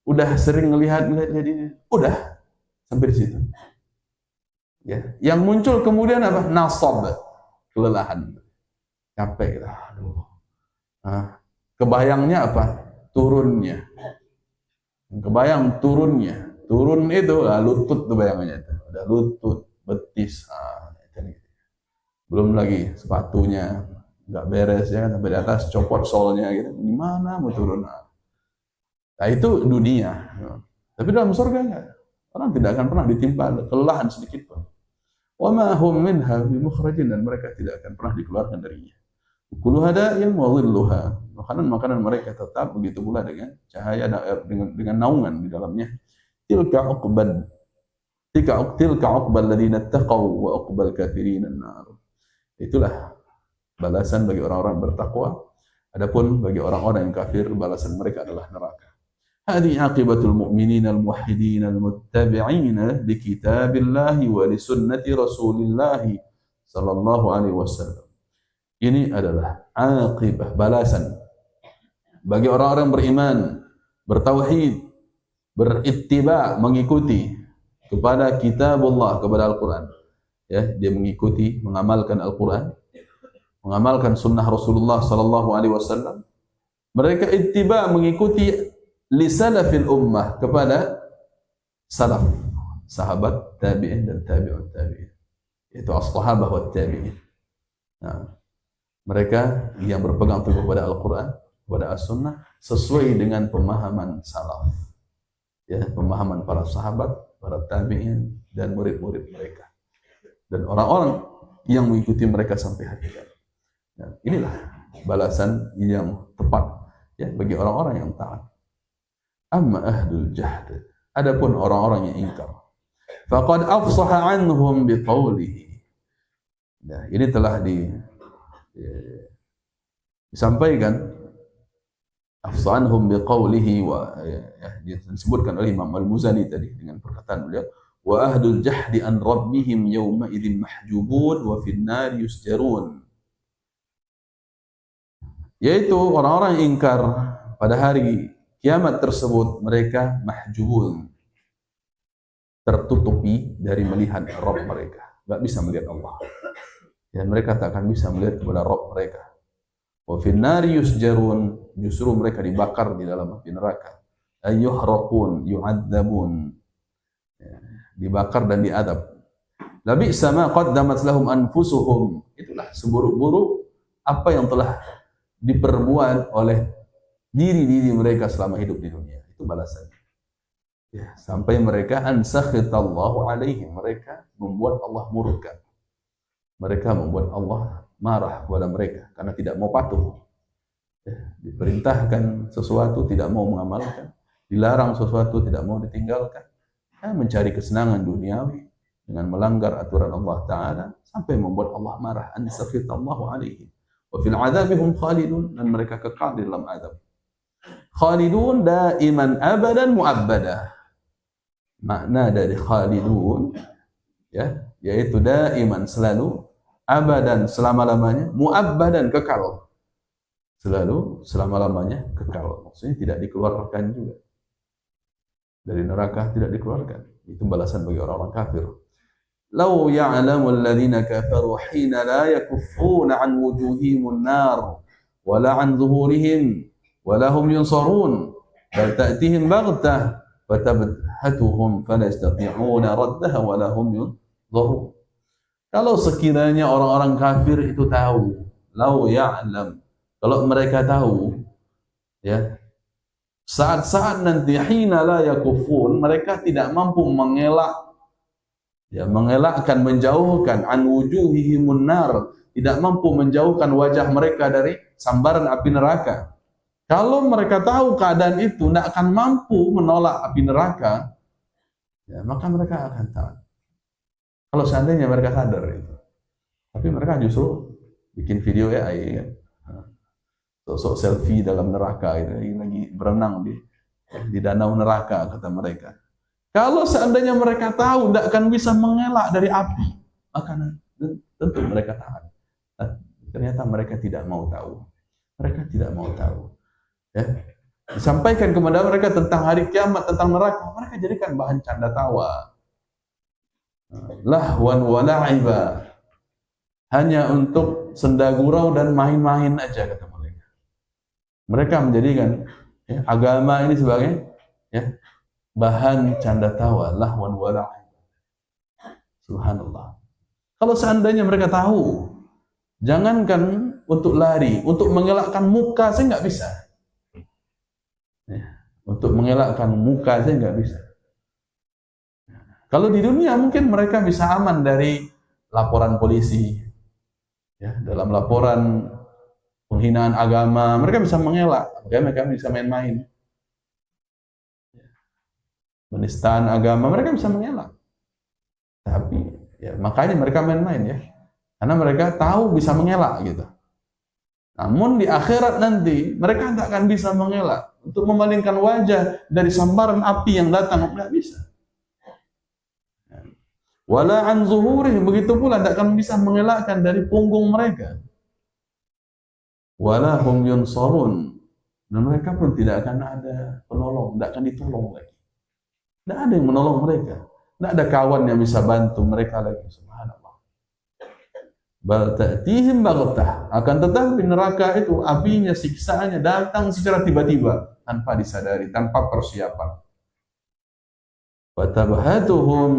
udah sering ngelihat jadi udah sampai di situ. Ya, yang muncul kemudian apa? Nasab, kelelahan, capek. Aduh. Kebayangnya apa? Turunnya. Kebayang turunnya. Turun itu lutut tuh bayangannya. Udah lutut, betis, belum lagi sepatunya nggak beres ya, sampai di atas copot solnya gitu, gimana mau turun? Nah itu dunia. Tapi dalam surga enggak, orang tidak akan pernah ditimpa kelelahan sedikit pun. Wa ma hum minha bimukhrajin, dan mereka tidak akan pernah dikeluarkan darinya. Kuluha da'im wa dhilluha, makanan mereka tetap, begitu pula dengan cahaya, dengan naungan di dalamnya. Tilka uqbal ladzina taqaw wa uqbal kafirin an-nar. Itulah balasan bagi orang-orang bertakwa. Adapun bagi orang-orang yang kafir, balasan mereka adalah neraka. Hadi aqibatul mu'minin al-muwahhidin al-muttabi'in li kitabillah wa li sunnati Rasulillah sallallahu alaihi wasallam. Ini adalah aqibah, balasan bagi orang-orang beriman, bertauhid, berittiba, mengikuti kepada kitabullah, kepada Al-Quran. Ya, dia mengikuti, mengamalkan Al-Quran, mengamalkan sunnah Rasulullah sallallahu alaihi wasallam. Mereka ittiba, mengikuti li salafil ummah, kepada salaf, sahabat, tabi'in dan tabi'ut tabi'in, yaitu as-sahabah wa tabi'in. Nah, mereka yang berpegang teguh kepada Al-Quran, kepada As-Sunnah, sesuai dengan pemahaman salaf, ya, pemahaman para sahabat, para tabi'in dan murid-murid mereka, dan orang-orang yang mengikuti mereka sampai hari kiamat. Nah, inilah balasan yang tepat, ya, bagi orang-orang yang taat. Amma ahlul jahd, adapun orang-orang yang ingkar, faqad afsaha anhum biqaulihi. Nah, ini telah disampaikan, afsahanhum biqaulihi, wa disebutkan oleh Imam Al-Muzani tadi dengan perkataan beliau, wa ahlul jahdi an rabbihim yawma idzin mahjubun wa fin nar yusjarun. Yaitu orang-orang yang ingkar pada hari kiamat tersebut, mereka mahjubun, tertutupi dari melihat Rabb mereka, enggak bisa melihat Allah. Dan mereka tak akan bisa melihat kepada Rabb mereka. Wa fin nari yusjarun, justru mereka dibakar di dalam api neraka. Ayyuhraqun yu'adzabun, ya, dibakar dan diadab. Labi sama qaddamat lahum anfusuhum, itulah seburuk-buruk apa yang telah diperbuat oleh diri-diri mereka selama hidup di dunia. Itu balasannya. Ya, sampai mereka ansakhitallahu alaihim, mereka membuat Allah murka. Mereka membuat Allah marah kepada mereka karena tidak mau patuh. Ya, diperintahkan sesuatu tidak mau mengamalkan, dilarang sesuatu tidak mau ditinggalkan. Ya, mencari kesenangan duniawi dengan melanggar aturan Allah Ta'ala sampai membuat Allah marah. Ansakhitallahu alaihim wa fil adzabihum khalidun, dan mereka kekal di dalam azab. Khalidun daiman abadan mu'abbadah. Makna dari khalidun, ya, yaitu daiman, selalu, abadan, selama-lamanya, mu'abbadan, kekal, selalu, selama-lamanya kekal. Maksudnya tidak dikeluarkan juga dari neraka, tidak dikeluarkan. Itu balasan bagi orang-orang kafir. Lau ya'lamu alladhina kafaru hina la yakuffuna an wujuhimun nar wala an zuhurihim wala hum yunsarun bal ta'tihim baghtah fatabhatuhum fala yastati'una raddaha wala hum yunzarun. Kalau sekiranya orang-orang kafir itu tahu, lau ya'lam, kalau mereka tahu, ya, saat-saat nanti hina la yakufun, mereka tidak mampu mengelak, ya, mengelakkan, menjauhkan an wujuhihimun nar, tidak mampu menjauhkan wajah mereka dari sambaran api neraka. Kalau mereka tahu keadaan itu, tidak akan mampu menolak api neraka, ya, maka mereka akan taat. Kalau seandainya mereka sadar itu, tapi mereka justru bikin video AI, kan, sosok selfie dalam neraka, gitu, lagi berenang di danau neraka, kata mereka. Kalau seandainya mereka tahu tidak akan bisa mengelak dari api, maka tentu mereka taat. Nah, ternyata mereka tidak mau tahu. Mereka tidak mau tahu. Ya, disampaikan kepada mereka tentang hari kiamat, tentang neraka, mereka jadikan bahan canda tawa, lahwan wa la'iba, hanya untuk senda gurau dan main-main aja, kata mereka. Mereka menjadikan, ya, agama ini sebagai, ya, bahan canda tawa, lahwan wa la'iba, Subhanallah. Kalau seandainya mereka tahu, jangankan untuk lari, untuk mengelakkan muka saya nggak bisa. Ya, untuk mengelakkan muka saya nggak bisa. Kalau di dunia mungkin mereka bisa aman dari laporan polisi. Ya, dalam laporan penghinaan agama, mereka bisa mengelak, mereka bisa main-main. Penistaan agama, mereka bisa mengelak. Tapi ya makanya mereka main-main ya. Karena mereka tahu bisa mengelak gitu. Namun di akhirat nanti mereka tidak akan bisa mengelak untuk memalingkan wajah dari sambaran api yang datang, tidak bisa. Wala an zuhurihim, begitu pula tidak akan bisa mengelakkan dari punggung mereka. Wala hum yunsarun, dan mereka pun tidak akan ada penolong, tidak akan ditolong lagi. Tidak ada yang menolong mereka. Tidak ada kawan yang bisa bantu mereka lagi. Subhanallah. Bal ta'tihim baghtah. Akan tetapi neraka itu apinya, siksaannya datang secara tiba-tiba, tanpa disadari, tanpa persiapan. Fatabhatuhum,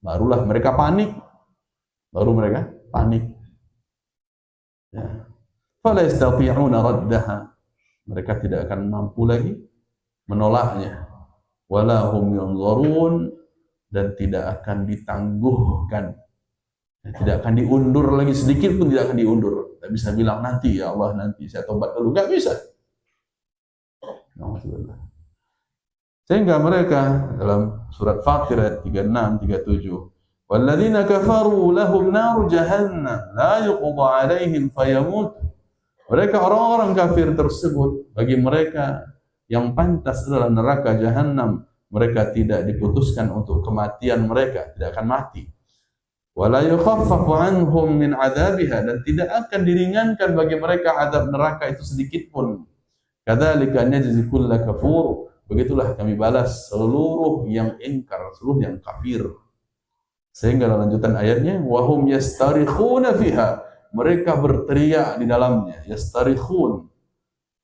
barulah mereka panik. Baru mereka panik. Ya. Fala yastati'una raddaha. Mereka tidak akan mampu lagi menolaknya. Wala hum yunzarun, dan tidak akan ditangguhkan, tidak akan diundur lagi sedikit pun, tidak akan diundur. Tidak bisa bilang nanti ya Allah, nanti saya tobat dulu, nggak bisa. Sehingga mereka dalam surat Fatir ayat 36, 37, walladzina kafaru lahum naru jahannam la yuqda alaihim fayamut. Mereka orang-orang kafir tersebut, bagi mereka yang pantas adalah neraka jahannam. Mereka tidak diputuskan untuk kematian, mereka tidak akan mati. Wala yukhaffafu anhum min adzabiha, dan tidak akan diringankan bagi mereka azab neraka itu sedikit pun. Kadzalika najzi kulla kafur, begitulah kami balas seluruh yang ingkar, seluruh yang kafir. Sehingga dalam lanjutan ayatnya, wa hum yastarikhuna fiha, mereka berteriak di dalamnya, yastarikhun,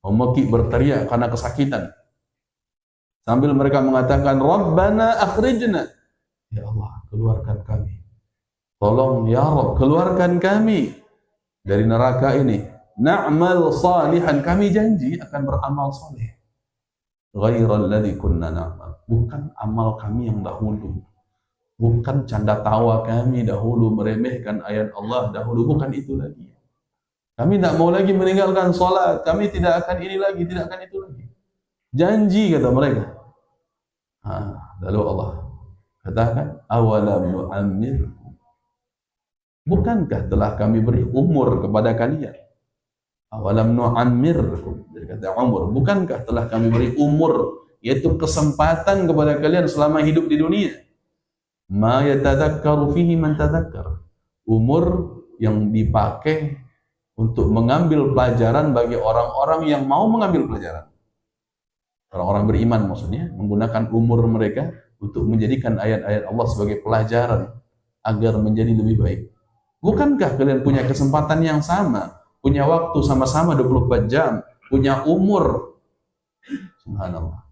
memekik, berteriak karena kesakitan. Sambil mereka mengatakan, Rabbana akhrijna, ya Allah, keluarkan kami. Tolong ya Rabb, keluarkan kami dari neraka ini. Na'mal salihan, kami janji akan beramal saleh. Ghairal ladzi kunna na'mal, bukan amal kami yang dahulu. Bukan canda tawa kami dahulu, meremehkan ayat Allah dahulu, bukan itu lagi. Kami tidak mau lagi meninggalkan salat, kami tidak akan ini lagi, tidak akan itu lagi. Janji, kata mereka. Lalu Allah katakan, awalam nu'ammirkum, bukankah telah kami beri umur kepada kalian? Awalam nu'ammirkum, dari kata umur, bukankah telah kami beri umur, yaitu kesempatan kepada kalian selama hidup di dunia? Ma yatadzakkaru fihi man tadzakkar, umur yang dipakai untuk mengambil pelajaran bagi orang-orang yang mau mengambil pelajaran. Orang-orang beriman maksudnya, menggunakan umur mereka untuk menjadikan ayat-ayat Allah sebagai pelajaran agar menjadi lebih baik. Bukankah kalian punya kesempatan yang sama, punya waktu sama-sama 24 jam, punya umur? Subhanallah.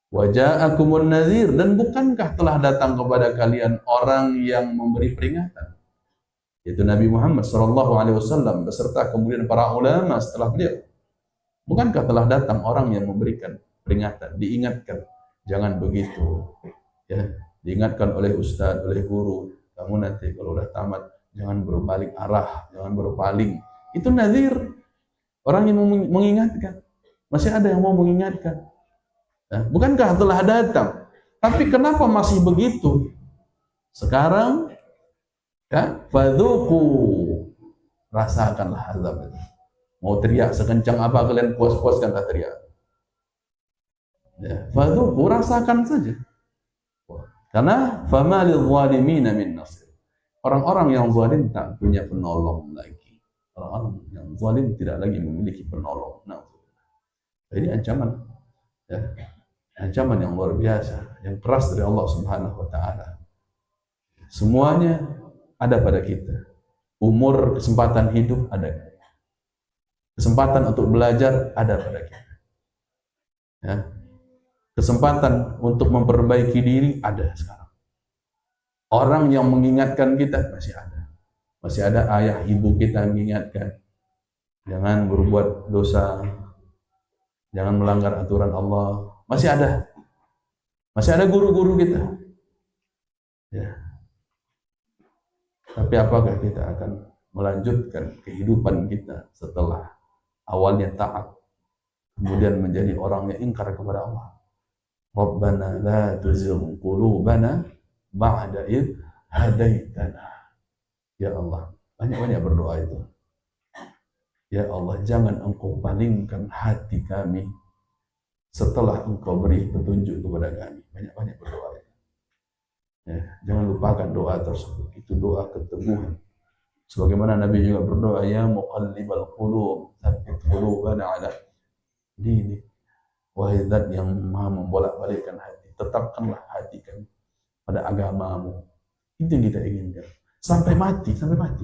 Wa ja'akumun nadhir, dan bukankah telah datang kepada kalian orang yang memberi peringatan? Yaitu Nabi Muhammad SAW beserta kemudian para ulama setelah beliau. Bukankah telah datang orang yang memberikan peringatan, diingatkan, jangan begitu, ya, diingatkan oleh ustaz, oleh guru, kamu nanti kalau udah tamat jangan berbalik arah, jangan berpaling. Itu nazir, orang yang mengingatkan. Masih ada yang mau mengingatkan. Nah, bukankah telah datang? Tapi kenapa masih begitu? Sekarang, ya, fadzuqu, rasakanlah azab itu. Mau teriak sekencang apa kalian puas-puaskan tak teriak. Ya, fadzuqu, rasakan saja. Karena fama lidh-dhalimina min nasir. Orang-orang yang zalim tak punya penolong lagi. Orang-orang yang zalim tidak lagi memiliki penolong. Nah, ini ancaman, ya, ancaman yang luar biasa, yang keras dari Allah Subhanahu wa taala. Semuanya ada pada kita. Umur, kesempatan hidup ada. Kesempatan untuk belajar ada pada kita. Ya. Kesempatan untuk memperbaiki diri ada sekarang. Orang yang mengingatkan kita masih ada. Masih ada ayah ibu kita mengingatkan. Jangan berbuat dosa. Jangan melanggar aturan Allah. Masih ada. Masih ada guru-guru kita. Ya. Tapi apakah kita akan melanjutkan kehidupan kita setelah awalnya taat, kemudian menjadi orang yang ingkar kepada Allah? Rabbana la tuzigh qulubana ba'da idh hadaitana. Ya Allah, banyak-banyak berdoa itu. Ya Allah, jangan Engkau palingkan hati kami setelah Engkau beri petunjuk kepada kami. Banyak-banyak berdoa itu. Ya, jangan lupakan doa tersebut. Itu doa keteguhan. Sebagaimana Nabi juga berdoa, ya muqallibal qulub, tsabbit qulubana ala dinik. Wahai zat yang maha membolak-balikkan hati, tetapkanlah hati kami pada agamamu. Itu yang kita inginkan. Sampai mati, sampai mati.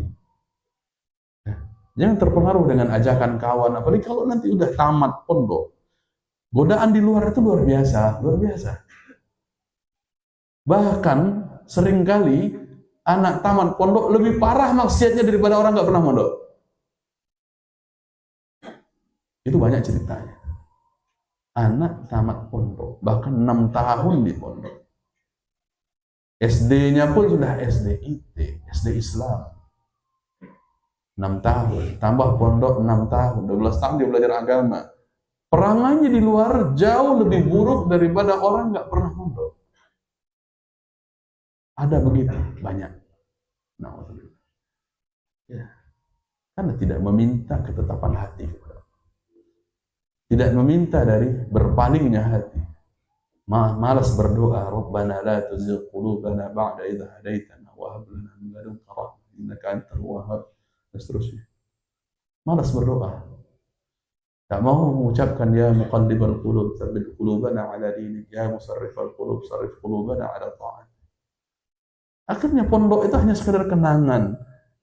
Ya. Jangan terpengaruh dengan ajakan kawan, apalagi kalau nanti udah tamat pondok. Godaan di luar itu luar biasa, luar biasa. Bahkan seringkali anak tamat pondok lebih parah maksiatnya daripada orang nggak pernah mondok. Itu banyak ceritanya. Anak tamat pondok, bahkan 6 tahun di pondok. SD-nya pun sudah SD IT, SD Islam. 6 tahun, tambah pondok 6 tahun, 12 tahun dia belajar agama. Perangannya di luar jauh lebih buruk daripada orang nggak pernah mondok. Ada begitu, banyak. Nah, ya. Karena tidak meminta ketetapan hati, tidak meminta dari berpalingnya hati. Malas berdoa, Rabbana la tuzigh qulubana ba'da idh hadaitana wa hab lana min ladunka rahmah innaka antal wahhab, dan seterusnya. Malas berdoa. Tak mau mengucapkan ya muqallibal qulub, tsabbit qulubana ala dinik, ya musarrifal qulub, sarrif qulubana ala ta'at. Akhirnya pondok itu hanya sekedar kenangan.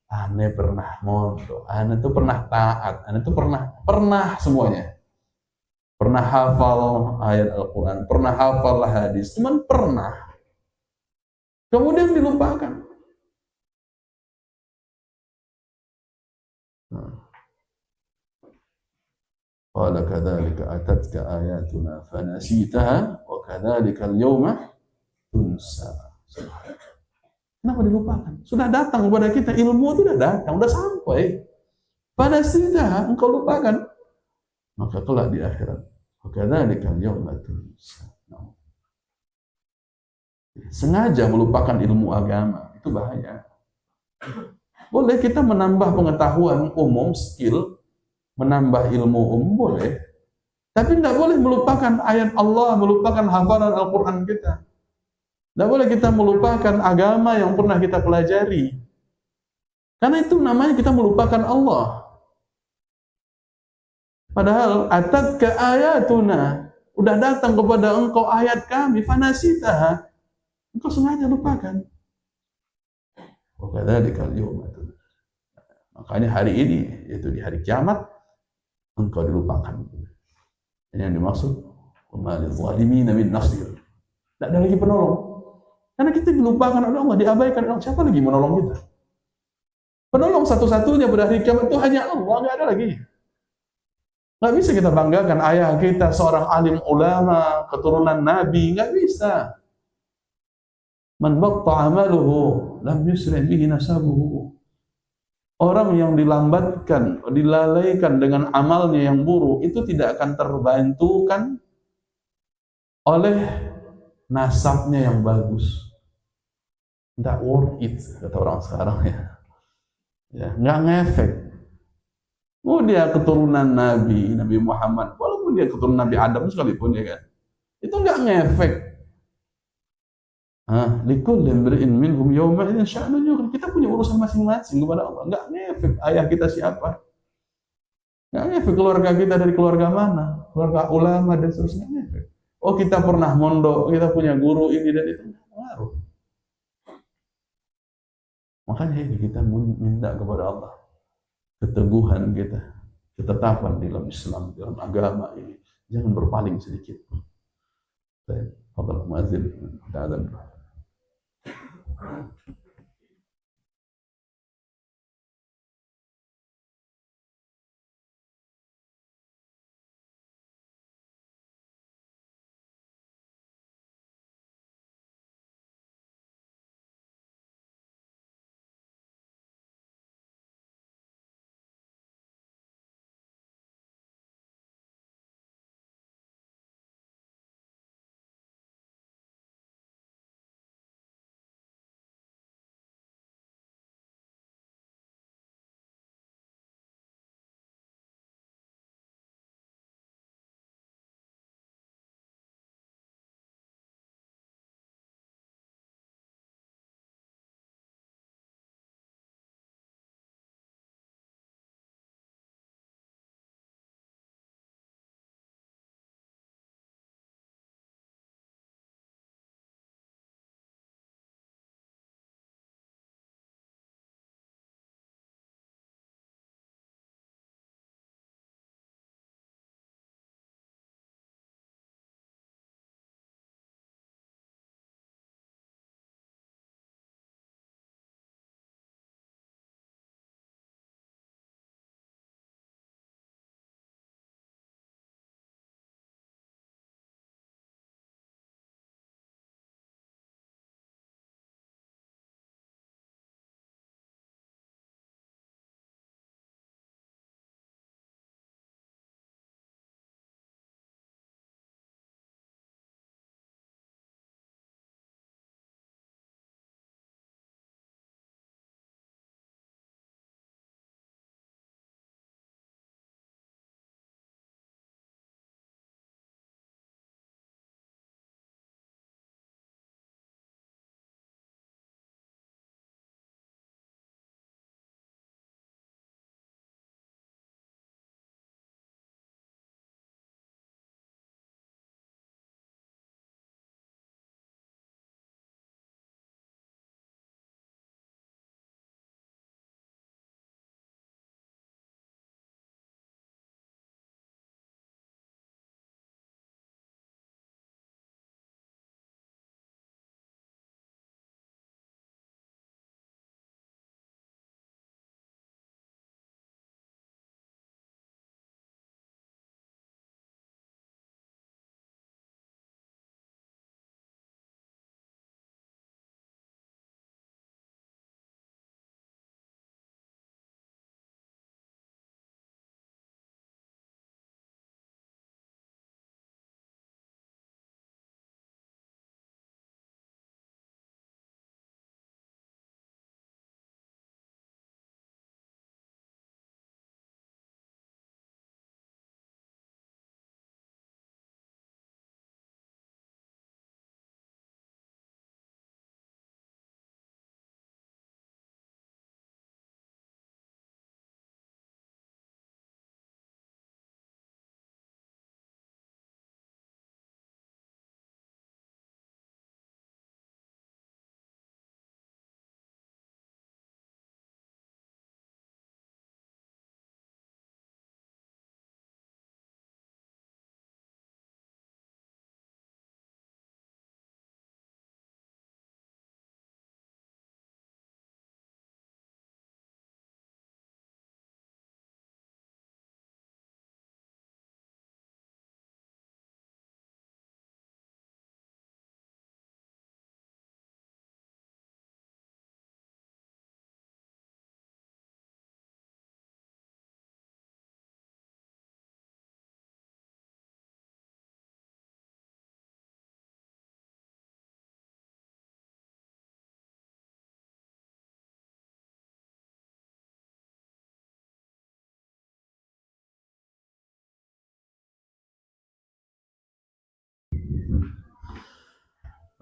Ane pernah mondok, ane itu pernah taat, ane itu pernah semuanya. Pernah hafal ayat Al-Quran, pernah hafal hadis, cuman pernah. Kemudian dilupakan. Qala kadzalika atatka ayatuna fanasitaha wa kadzalika al-yawma tunsa. Kenapa dilupakan? Sudah datang kepada kita, ilmu itu sudah datang, sudah sampai. Pada sida engkau lupakan, maka kelak di akhirat. Kadzalika al-yawma tunsa. Sengaja melupakan ilmu agama itu bahaya. Boleh kita menambah pengetahuan umum, skill, menambah ilmu umum boleh, tapi tidak boleh melupakan ayat Allah, melupakan hafalan Al-Quran kita. Tidak boleh kita melupakan agama yang pernah kita pelajari. Karena itu namanya kita melupakan Allah. Padahal atatka ayatuna, udah datang kepada engkau ayat kami, fanasitaha, engkau sengaja lupakan. Wa kadzalika al-yawma tunsa. Makanya hari ini, yaitu di hari kiamat, engkau dilupakan. Ini yang dimaksud wa lil zalimina min nasir. Tidak ada lagi penolong. Karena kita dilupakan oleh Allah, diabaikan oleh Allah. Siapa lagi menolong kita? Penolong satu-satunya pada hari kiamat itu hanya Allah, nggak ada lagi. Nggak bisa kita banggakan ayah kita seorang alim ulama, keturunan Nabi, nggak bisa. Man batta amaluhu lam yusri' bihi nasabuhu. Orang yang dilambatkan, dilalaikan dengan amalnya yang buruk, itu tidak akan terbantukan oleh nasabnya yang bagus. Tidak worth it, kata orang sekarang ya. Ya, nggak ngefek. Oh dia keturunan Nabi Muhammad, walaupun dia keturunan Nabi Adam sekalipun ya kan, itu nggak ngefek. Likulli imri'in minhum yawma idzin sya'nun yughni. Kita punya urusan masing-masing kepada Allah. Nggak ngefek ayah kita siapa, nggak ngefek keluarga kita dari keluarga mana, keluarga ulama dan seterusnya, ngefek. Oh kita pernah mondok, kita punya guru ini dan itu, ngaruh. Makanya ini kita minta kepada Allah keteguhan kita, ketetapan dalam Islam, dalam agama ini, jangan berpaling sedikit. Baik, fadhal muadzin, ta'adzan.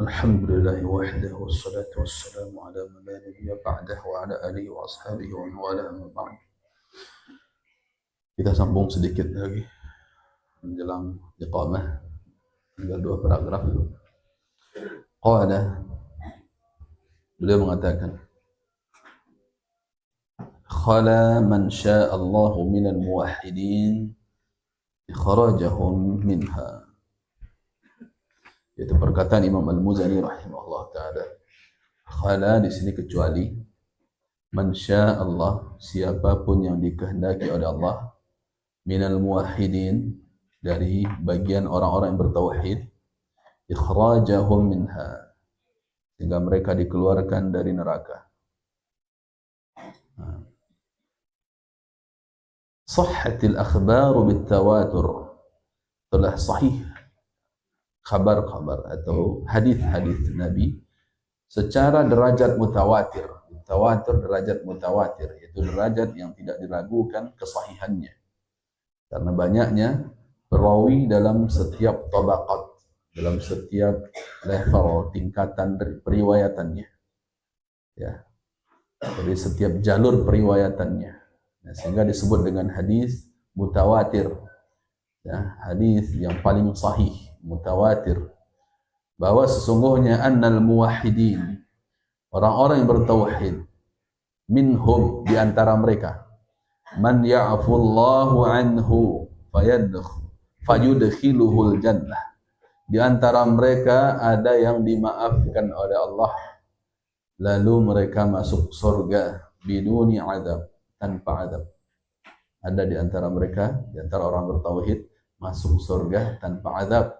الحمد لله وحده والصلاة والسلام على من لا نبي بعده وعلى آله وأصحابه ومن والاه أما بعد. Kita sambung sedikit lagi menjelang iqamah, tinggal 2 paragraf. Qala, beliau mengatakan, khala man syaa Allah minal muwahhidin ikhrajahum minha. Itu perkataan Imam Al-Muzani rahimahullah taala. khala di sini kecuali man syaa Allah, siapapun yang dikehendaki oleh Allah, minal muwahhidin, dari bagian orang-orang yang bertauhid, ikhrajahum minha, sehingga mereka dikeluarkan dari neraka. Sahhatil akhbaru bitawatur, telah sahih kabar-kabar atau hadis-hadis Nabi secara derajat mutawatir. Tawatur derajat mutawatir, yaitu derajat yang tidak diragukan kesahihannya, karena banyaknya perawi dalam setiap tabaqat, dalam setiap level tingkatan periwayatannya, ya, dari setiap jalur periwayatannya. Nah, sehingga disebut dengan hadis mutawatir, ya, hadis yang paling sahih, mutawatir, bahwa sesungguhnya annal muwahhidin, orang-orang yang bertauhid, minhum, di antara mereka, man ya'fullahu anhu fayudkhiluhul jannah, di antara mereka ada yang dimaafkan oleh Allah lalu mereka masuk surga biduni adab, tanpa adab. Ada di antara mereka, di antara orang bertauhid, masuk surga tanpa adab.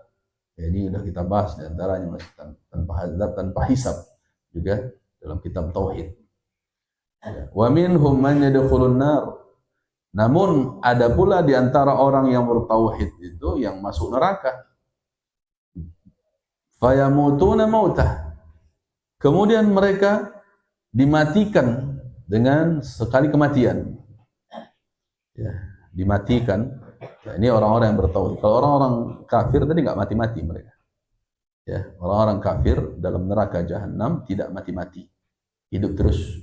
Ini sudah kita bahas, di antaranya masuk tanpa adab, tanpa hisab, juga dalam kitab tauhid. Wa minhum man yadkhulun nar. Namun ada pula di antara orang yang bertauhid itu yang masuk neraka. Fayamutuna mautah. Kemudian mereka dimatikan dengan sekali kematian. Ya, dimatikan. Ya, ini orang-orang yang bertauhid. Kalau orang-orang kafir tadi enggak mati-mati mereka. Ya, orang-orang kafir dalam neraka jahanam tidak mati-mati. Hidup terus,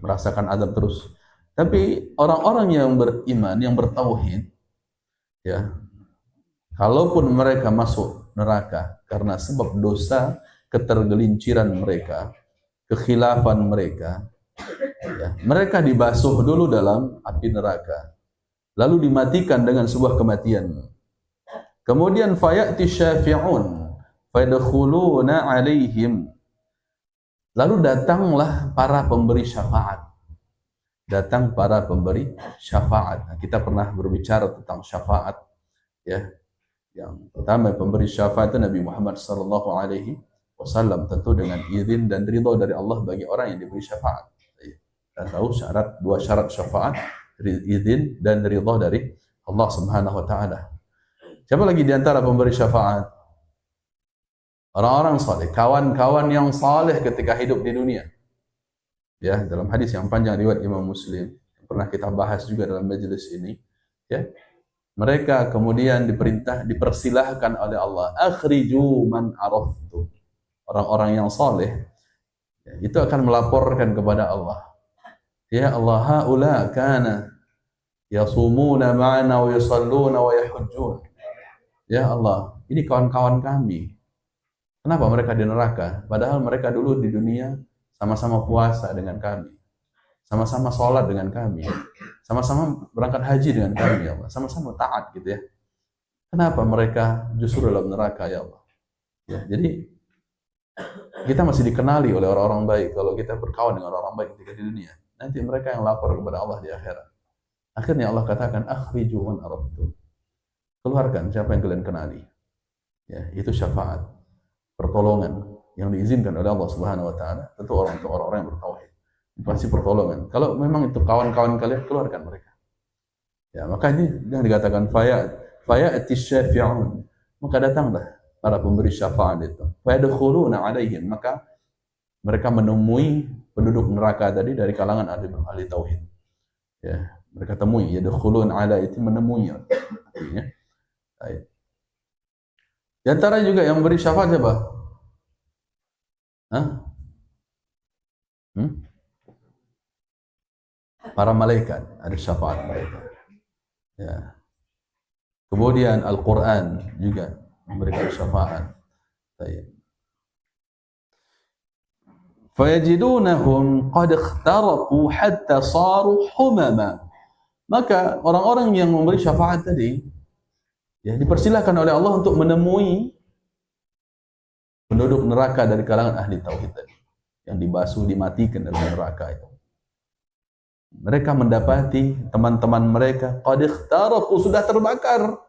merasakan azab terus. Tapi orang-orang yang beriman, yang bertauhid, ya, kalaupun mereka masuk neraka karena sebab dosa, ketergelinciran mereka, kekhilafan mereka, ya, mereka dibasuh dulu dalam api neraka, lalu dimatikan dengan sebuah kematian. Kemudian fayati syafi'un fayadkhuluna alaihim, lalu datanglah para pemberi syafaat. Datang para pemberi syafaat. Nah, kita pernah berbicara tentang syafaat, ya. Yang pertama pemberi syafaat itu Nabi Muhammad sallallahu alaihi wasallam, tentu dengan izin dan ridha dari Allah bagi orang yang diberi syafaat. Kita tahu dua syarat syafaat, izin dan ridha dari Allah Subhanahu wa taala. Siapa lagi di antara pemberi syafaat? Orang-orang saleh, kawan-kawan yang saleh ketika hidup di dunia. Ya, dalam hadis yang panjang riwayat Imam Muslim, yang pernah kita bahas juga dalam majelis ini, ya. Mereka kemudian dipersilahkan oleh Allah, akhriju man araftu. Orang-orang yang saleh, ya, itu akan melaporkan kepada Allah. Ya Allah, haula kana yasumuna ma'ana wa yusalluna wa yahujjun. Ya Allah, ini kawan-kawan kami. Kenapa mereka di neraka? Padahal mereka dulu di dunia sama-sama puasa dengan kami, sama-sama sholat dengan kami, sama-sama berangkat haji dengan kami, ya Allah, sama-sama taat gitu ya. Kenapa mereka justru dalam neraka, ya Allah? Ya, jadi kita masih dikenali oleh orang-orang baik kalau kita berkawan dengan orang baik ketika di dunia. Nanti mereka yang lapor kepada Allah di akhirat. Akhirnya Allah katakan, akhriju man araftu. Keluarkan siapa yang kalian kenali. Ya, itu syafaat, pertolongan yang diizinkan oleh Allah Subhanahu wa taala, tentu orang-orang yang bertauhid. Pasti pertolongan. Kalau memang itu kawan-kawan kalian, keluarkan mereka. Ya, maka ini yang dikatakan fayati syafi'un. Maka datanglah para pemberi syafaat itu. Fayadkhuluna alaihim, maka mereka menemui penduduk neraka tadi dari kalangan ahli tauhid. Ya, mereka temui, yadkhulun ala itu menemui artinya. Baik. Di antara juga yang memberi syafaat siapa? Para malaikat, ada syafaat mereka. Ya. Kemudian Al-Quran juga memberikan syafaat. Baik. Fayajidunahum qad ikhtarafu hatta saru humama. Maka orang-orang yang memberi syafaat tadi, ya, dipersilahkan oleh Allah untuk menemui penduduk neraka dari kalangan ahli tauhid tadi. yang dibasuh, dimatikan dalam neraka itu. Mereka mendapati teman-teman mereka qad ikhtaraku, sudah terbakar,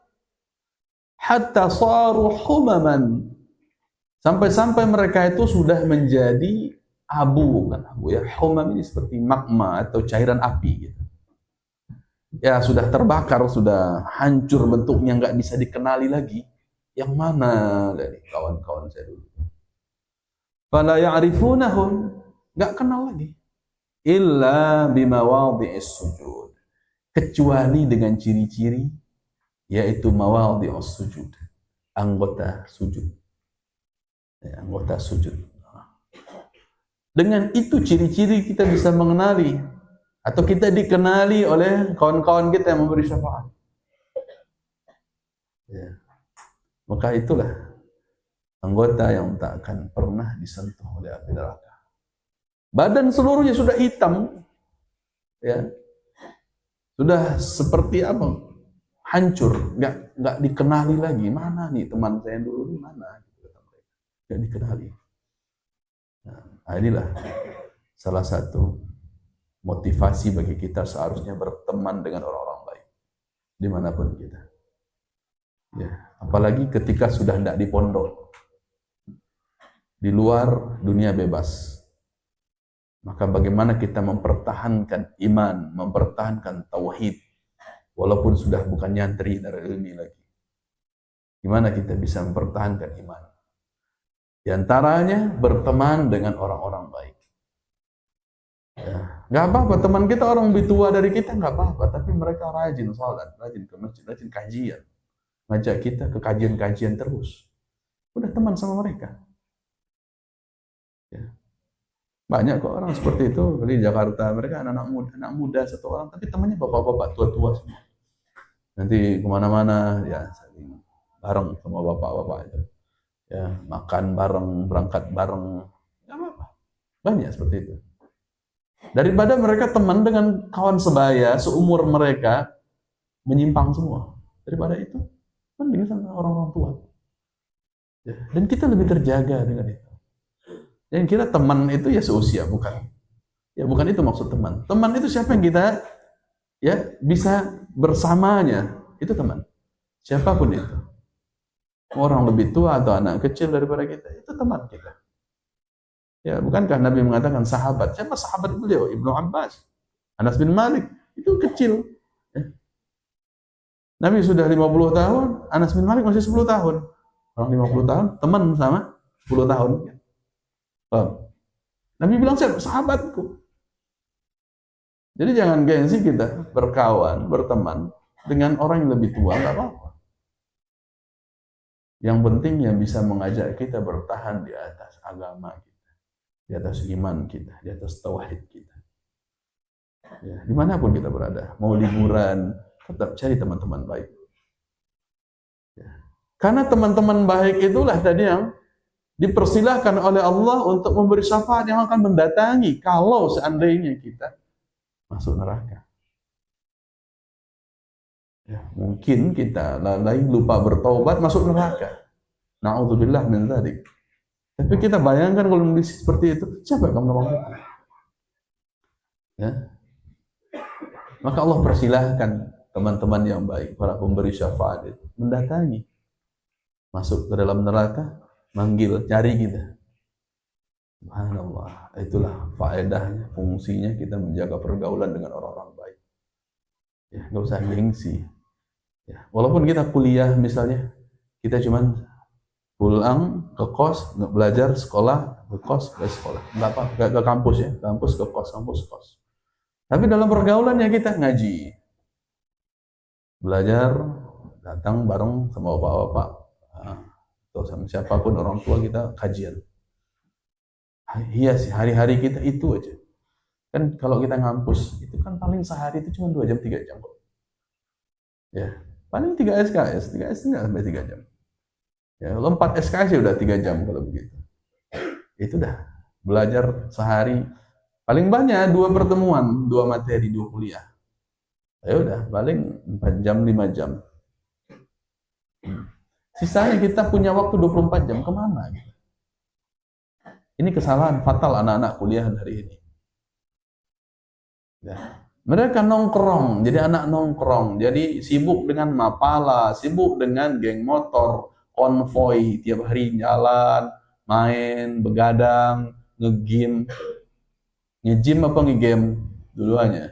hatta saru humaman, sampai-sampai mereka itu sudah menjadi abu, kan abu ya, humam ini seperti magma atau cairan api gitu. Ya sudah terbakar, sudah hancur bentuknya, nggak bisa dikenali lagi. Yang mana dari kawan-kawan saya dulu? Fala ya'rifunahum, nggak kenal lagi. Illa bimawadhi'is sujud, kecuali dengan ciri-ciri, yaitu mawadhi'us sujud, anggota sujud. Ya, anggota sujud. Dengan itu ciri-ciri kita bisa mengenali atau kita dikenali oleh kawan-kawan kita yang memberi syafaat. Ya. Maka itulah anggota yang tak akan pernah disentuh oleh api neraka. Badan seluruhnya sudah hitam, ya, sudah seperti apa? Hancur, nggak dikenali lagi. Mana nih teman saya dulu, ini mana? Nggak dikenali. Nah, inilah salah satu motivasi bagi kita seharusnya berteman dengan orang-orang baik dimanapun kita. Ya, apalagi ketika sudah tidak di pondok, di luar dunia bebas. Maka bagaimana kita mempertahankan iman, mempertahankan tauhid, walaupun sudah bukan nyantri dari ilmi lagi. Gimana kita bisa mempertahankan iman? Di antaranya berteman dengan orang-orang baik. Ya, nggak apa-apa, teman kita orang lebih tua dari kita nggak apa-apa, tapi mereka rajin sholat, rajin ke masjid, rajin kajian, ngajak kita ke kajian-kajian terus. Udah teman sama mereka. Ya. Banyak kok orang seperti itu di Jakarta, mereka anak muda satu orang, tapi temannya bapak-bapak tua-tua semua. Nanti kemana-mana ya saling bareng sama bapak-bapak itu, ya makan bareng, berangkat bareng, nggak apa-apa. Banyak seperti itu. Daripada mereka teman dengan kawan sebaya seumur mereka menyimpang semua, daripada itu mending sama orang-orang tua. Ya, dan kita lebih terjaga dengan itu. Yang kira teman itu ya seusia, bukan. Ya bukan itu maksud teman. Teman itu siapa yang kita ya bisa bersamanya, itu teman. Siapapun itu. Orang lebih tua atau anak kecil daripada kita, itu teman kita. Ya, bukankah Nabi mengatakan sahabat? Siapa sahabat beliau? Ibnu Abbas, Anas bin Malik, itu kecil. Ya. Nabi sudah 50 tahun, Anas bin Malik masih 10 tahun. Orang 50 tahun, teman sama 10 tahun. Nabi bilang siapa? Sahabatku. Jadi jangan gengsi kita berkawan, berteman dengan orang yang lebih tua, nggak apa-apa. Yang penting yang bisa mengajak kita bertahan di atas agama kita, di atas iman kita, di atas tauhid kita. Ya, dimanapun kita berada, mau liburan, tetap cari teman-teman baik. Ya. Karena teman-teman baik itulah tadi yang dipersilahkan oleh Allah untuk memberi syafaat yang akan mendatangi kalau seandainya kita masuk neraka. Ya, mungkin kita lalai, lupa bertaubat, masuk neraka. Na'udzubillah min dzalik. Tapi kita bayangkan kalau kondisi seperti itu, siapa yang akan menolong kita? Ya. Maka Allah persilahkan teman-teman yang baik, para pemberi syafaat itu mendatangi, masuk ke dalam neraka, manggil, cari kita. Subhanallah, itulah faedahnya, fungsinya kita menjaga pergaulan dengan orang-orang baik. Ya, nggak usah gengsi. Ya, walaupun kita kuliah misalnya, kita cuman pulang ke kos, belajar sekolah, ke kos, ke sekolah, nggak apa, ke kampus ya, kampus ke kos, kampus ke kos. Tapi dalam pergaulannya kita ngaji, belajar, datang bareng sama bapak-bapak, atau sama siapapun orang tua kita kajian. Iya sih, hari-hari kita itu aja. Kan kalau kita ngampus, itu kan paling sehari itu cuma 2 jam, 3 jam kok. Ya, paling 3 SKS, 3 SKS nggak sampai 3 jam. Ya, kalau 4 SKS ya udah 3 jam kalau begitu. Itu dah, belajar sehari, paling banyak 2 pertemuan, 2 materi, 2 kuliah. Ya udah, paling 4 jam, 5 jam. Sisanya kita punya waktu 24 jam, kemana gitu? Ini kesalahan fatal anak-anak kuliah hari ini. Ya. Mereka nongkrong, jadi anak nongkrong, jadi sibuk dengan mapala, sibuk dengan geng motor, konvoy, tiap hari jalan, main, begadang, ngegame. Ngegame apa ngegame? Duluannya.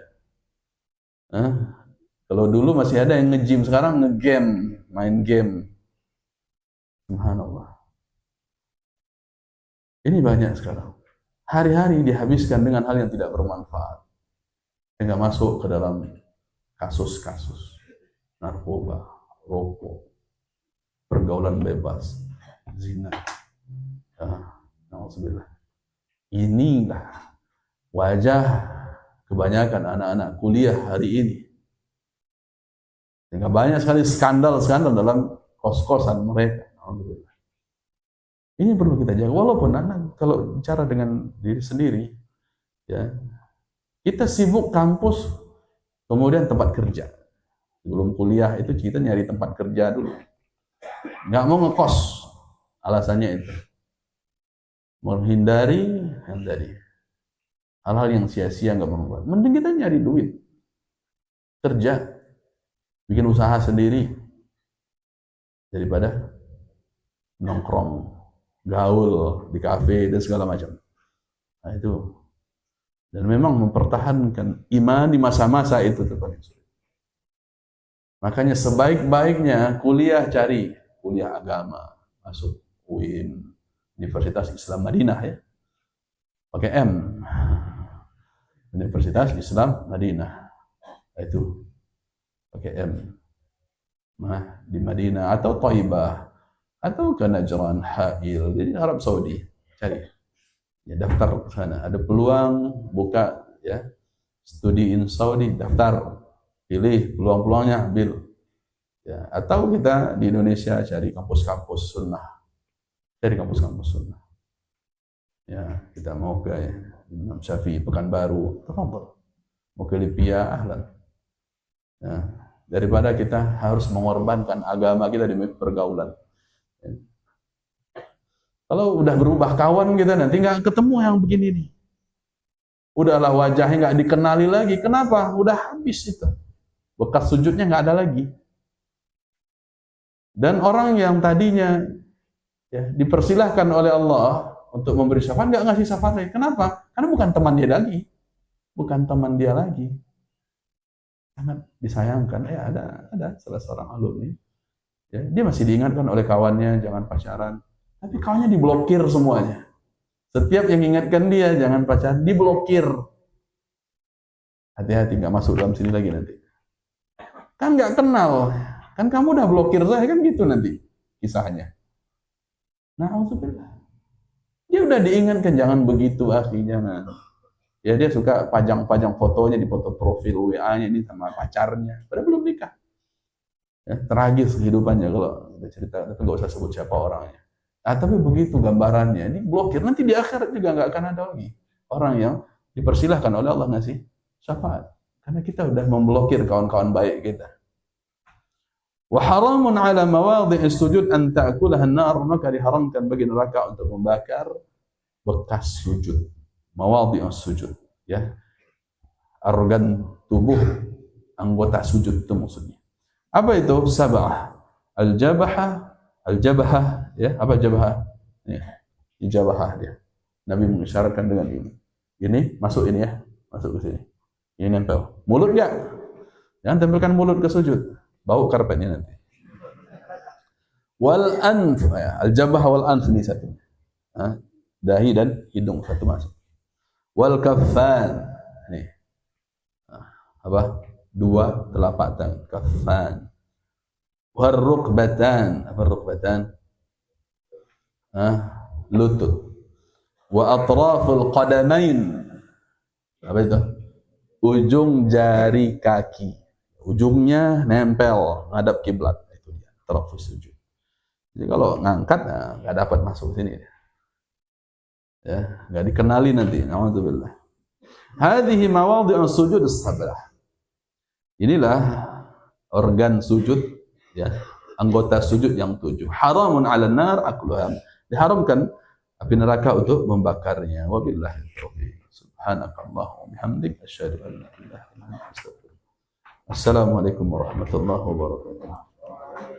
Hah? Kalau dulu masih ada yang nge-gym, sekarang nge-game, main game. Subhanallah. Ini banyak sekarang. Hari-hari dihabiskan dengan hal yang tidak bermanfaat. Sehingga masuk ke dalam kasus-kasus narkoba, rokok, pergaulan bebas, zina. Alhamdulillah. Inilah wajah kebanyakan anak-anak kuliah hari ini. Sehingga banyak sekali skandal-skandal dalam kos-kosan mereka. Alhamdulillah. Ini perlu kita jaga. Walaupun anak kalau bicara dengan diri sendiri, ya kita sibuk kampus, kemudian tempat kerja. Sebelum kuliah itu kita nyari tempat kerja dulu. Nggak mau ngekos, alasannya itu. Menghindari hal-hal yang sia-sia nggak bermanfaat. Mending kita nyari duit, kerja, bikin usaha sendiri daripada nongkrong, gaul di kafe dan segala macam. Nah itu. Dan memang mempertahankan iman di masa-masa itu paling sulit. Makanya sebaik-baiknya kuliah, cari kuliah agama, masuk UIN, Universitas Islam Madinah ya. Pakai M. Universitas Islam Madinah. Itu pakai M. Nah, di Madinah atau Thaibah atau ke Najran, Hail, jadi Arab Saudi. Cari. Ya, daftar ke sana. Ada peluang buka ya studi in Saudi, daftar, pilih peluang-peluangnya, ambil. Ya, atau kita di Indonesia cari kampus-kampus sunnah. Cari kampus-kampus sunnah. Ya, kita mau ke Imam Syafi'i, Pekanbaru, tafadhol. Mau ke Lipia, ahlan. Ya, daripada kita harus mengorbankan agama kita demi pergaulan. Ya. Kalau udah berubah kawan kita nanti nggak ketemu yang begini nih. Udahlah wajahnya nggak dikenali lagi. Kenapa? Udah habis itu. Bekas sujudnya nggak ada lagi. Dan orang yang tadinya ya, dipersilahkan oleh Allah untuk memberi syafaat nggak ngasih syafaat lagi. Kenapa? Karena bukan teman dia lagi. Bukan teman dia lagi. Sangat disayangkan. Ya ada salah seorang alumni. Ya, dia masih diingatkan oleh kawannya jangan pacaran. Tapi kawannya diblokir semuanya. Setiap yang ingatkan dia, jangan pacaran, diblokir. Hati-hati, nggak masuk dalam sini lagi nanti. Kan nggak kenal. Kan kamu udah blokir saya, kan gitu nanti kisahnya. Nah, alhamdulillah. Dia udah diingatkan, jangan begitu, akhi, jangan. Ya, dia suka pajang-pajang fotonya di foto profil WA-nya ini sama pacarnya. Padahal belum nikah. Ya, tragis kehidupannya kalau kita cerita, tapi nggak usah sebut siapa orangnya. Nah, tapi begitu gambarannya, ini blokir. Nanti di akhirat juga nggak akan ada lagi orang yang dipersilahkan oleh Allah ngasih syafaat. Karena kita udah memblokir kawan-kawan baik kita. Wa haramun ala mawadhi'is sujud an ta'kulaha an-nar, maka diharamkan bagi neraka untuk membakar bekas sujud. Mawadhi'us sujud, ya. Organ tubuh, anggota sujud itu maksudnya. Apa itu? Sab'ah. Al-jabhah, ya, apa jabhah? Ini, jabhah dia. Nabi mengisyaratkan dengan ini. Ini masuk ini ya, masuk ke sini. Ini nempel. Mulut enggak? Jangan tempelkan mulut ke sujud. Bau karpetnya nanti. Wal anf, ya, al-jabhah wal anf ini satu. Dahi dan hidung satu masuk. Wal kaffan. Nih. Apa? Dua telapak tangan. Kaffan. Warrukbatan, apa rukbatan? Lutut. Wa atraful qadamain. Apa itu? Ujung jari kaki. Ujungnya nempel ngadap kiblat. Itu dia, atrafus sujud. Jadi kalau ngangkat enggak dapat masuk sini. Ya, enggak dikenali nanti. Nauzubillah. Hadhihi mawadhi'us sujud as-sab'ah. Inilah organ sujud, ya, anggota sujud yang 7. Haramun 'alan nar akluha. Diharamkan api neraka untuk membakarnya. Wabillahi taufiq. Subhanakallahumma wa bihamdik asyhadu an la ilaha illa anta astaghfiruka. Assalamualaikum warahmatullahi wabarakatuh.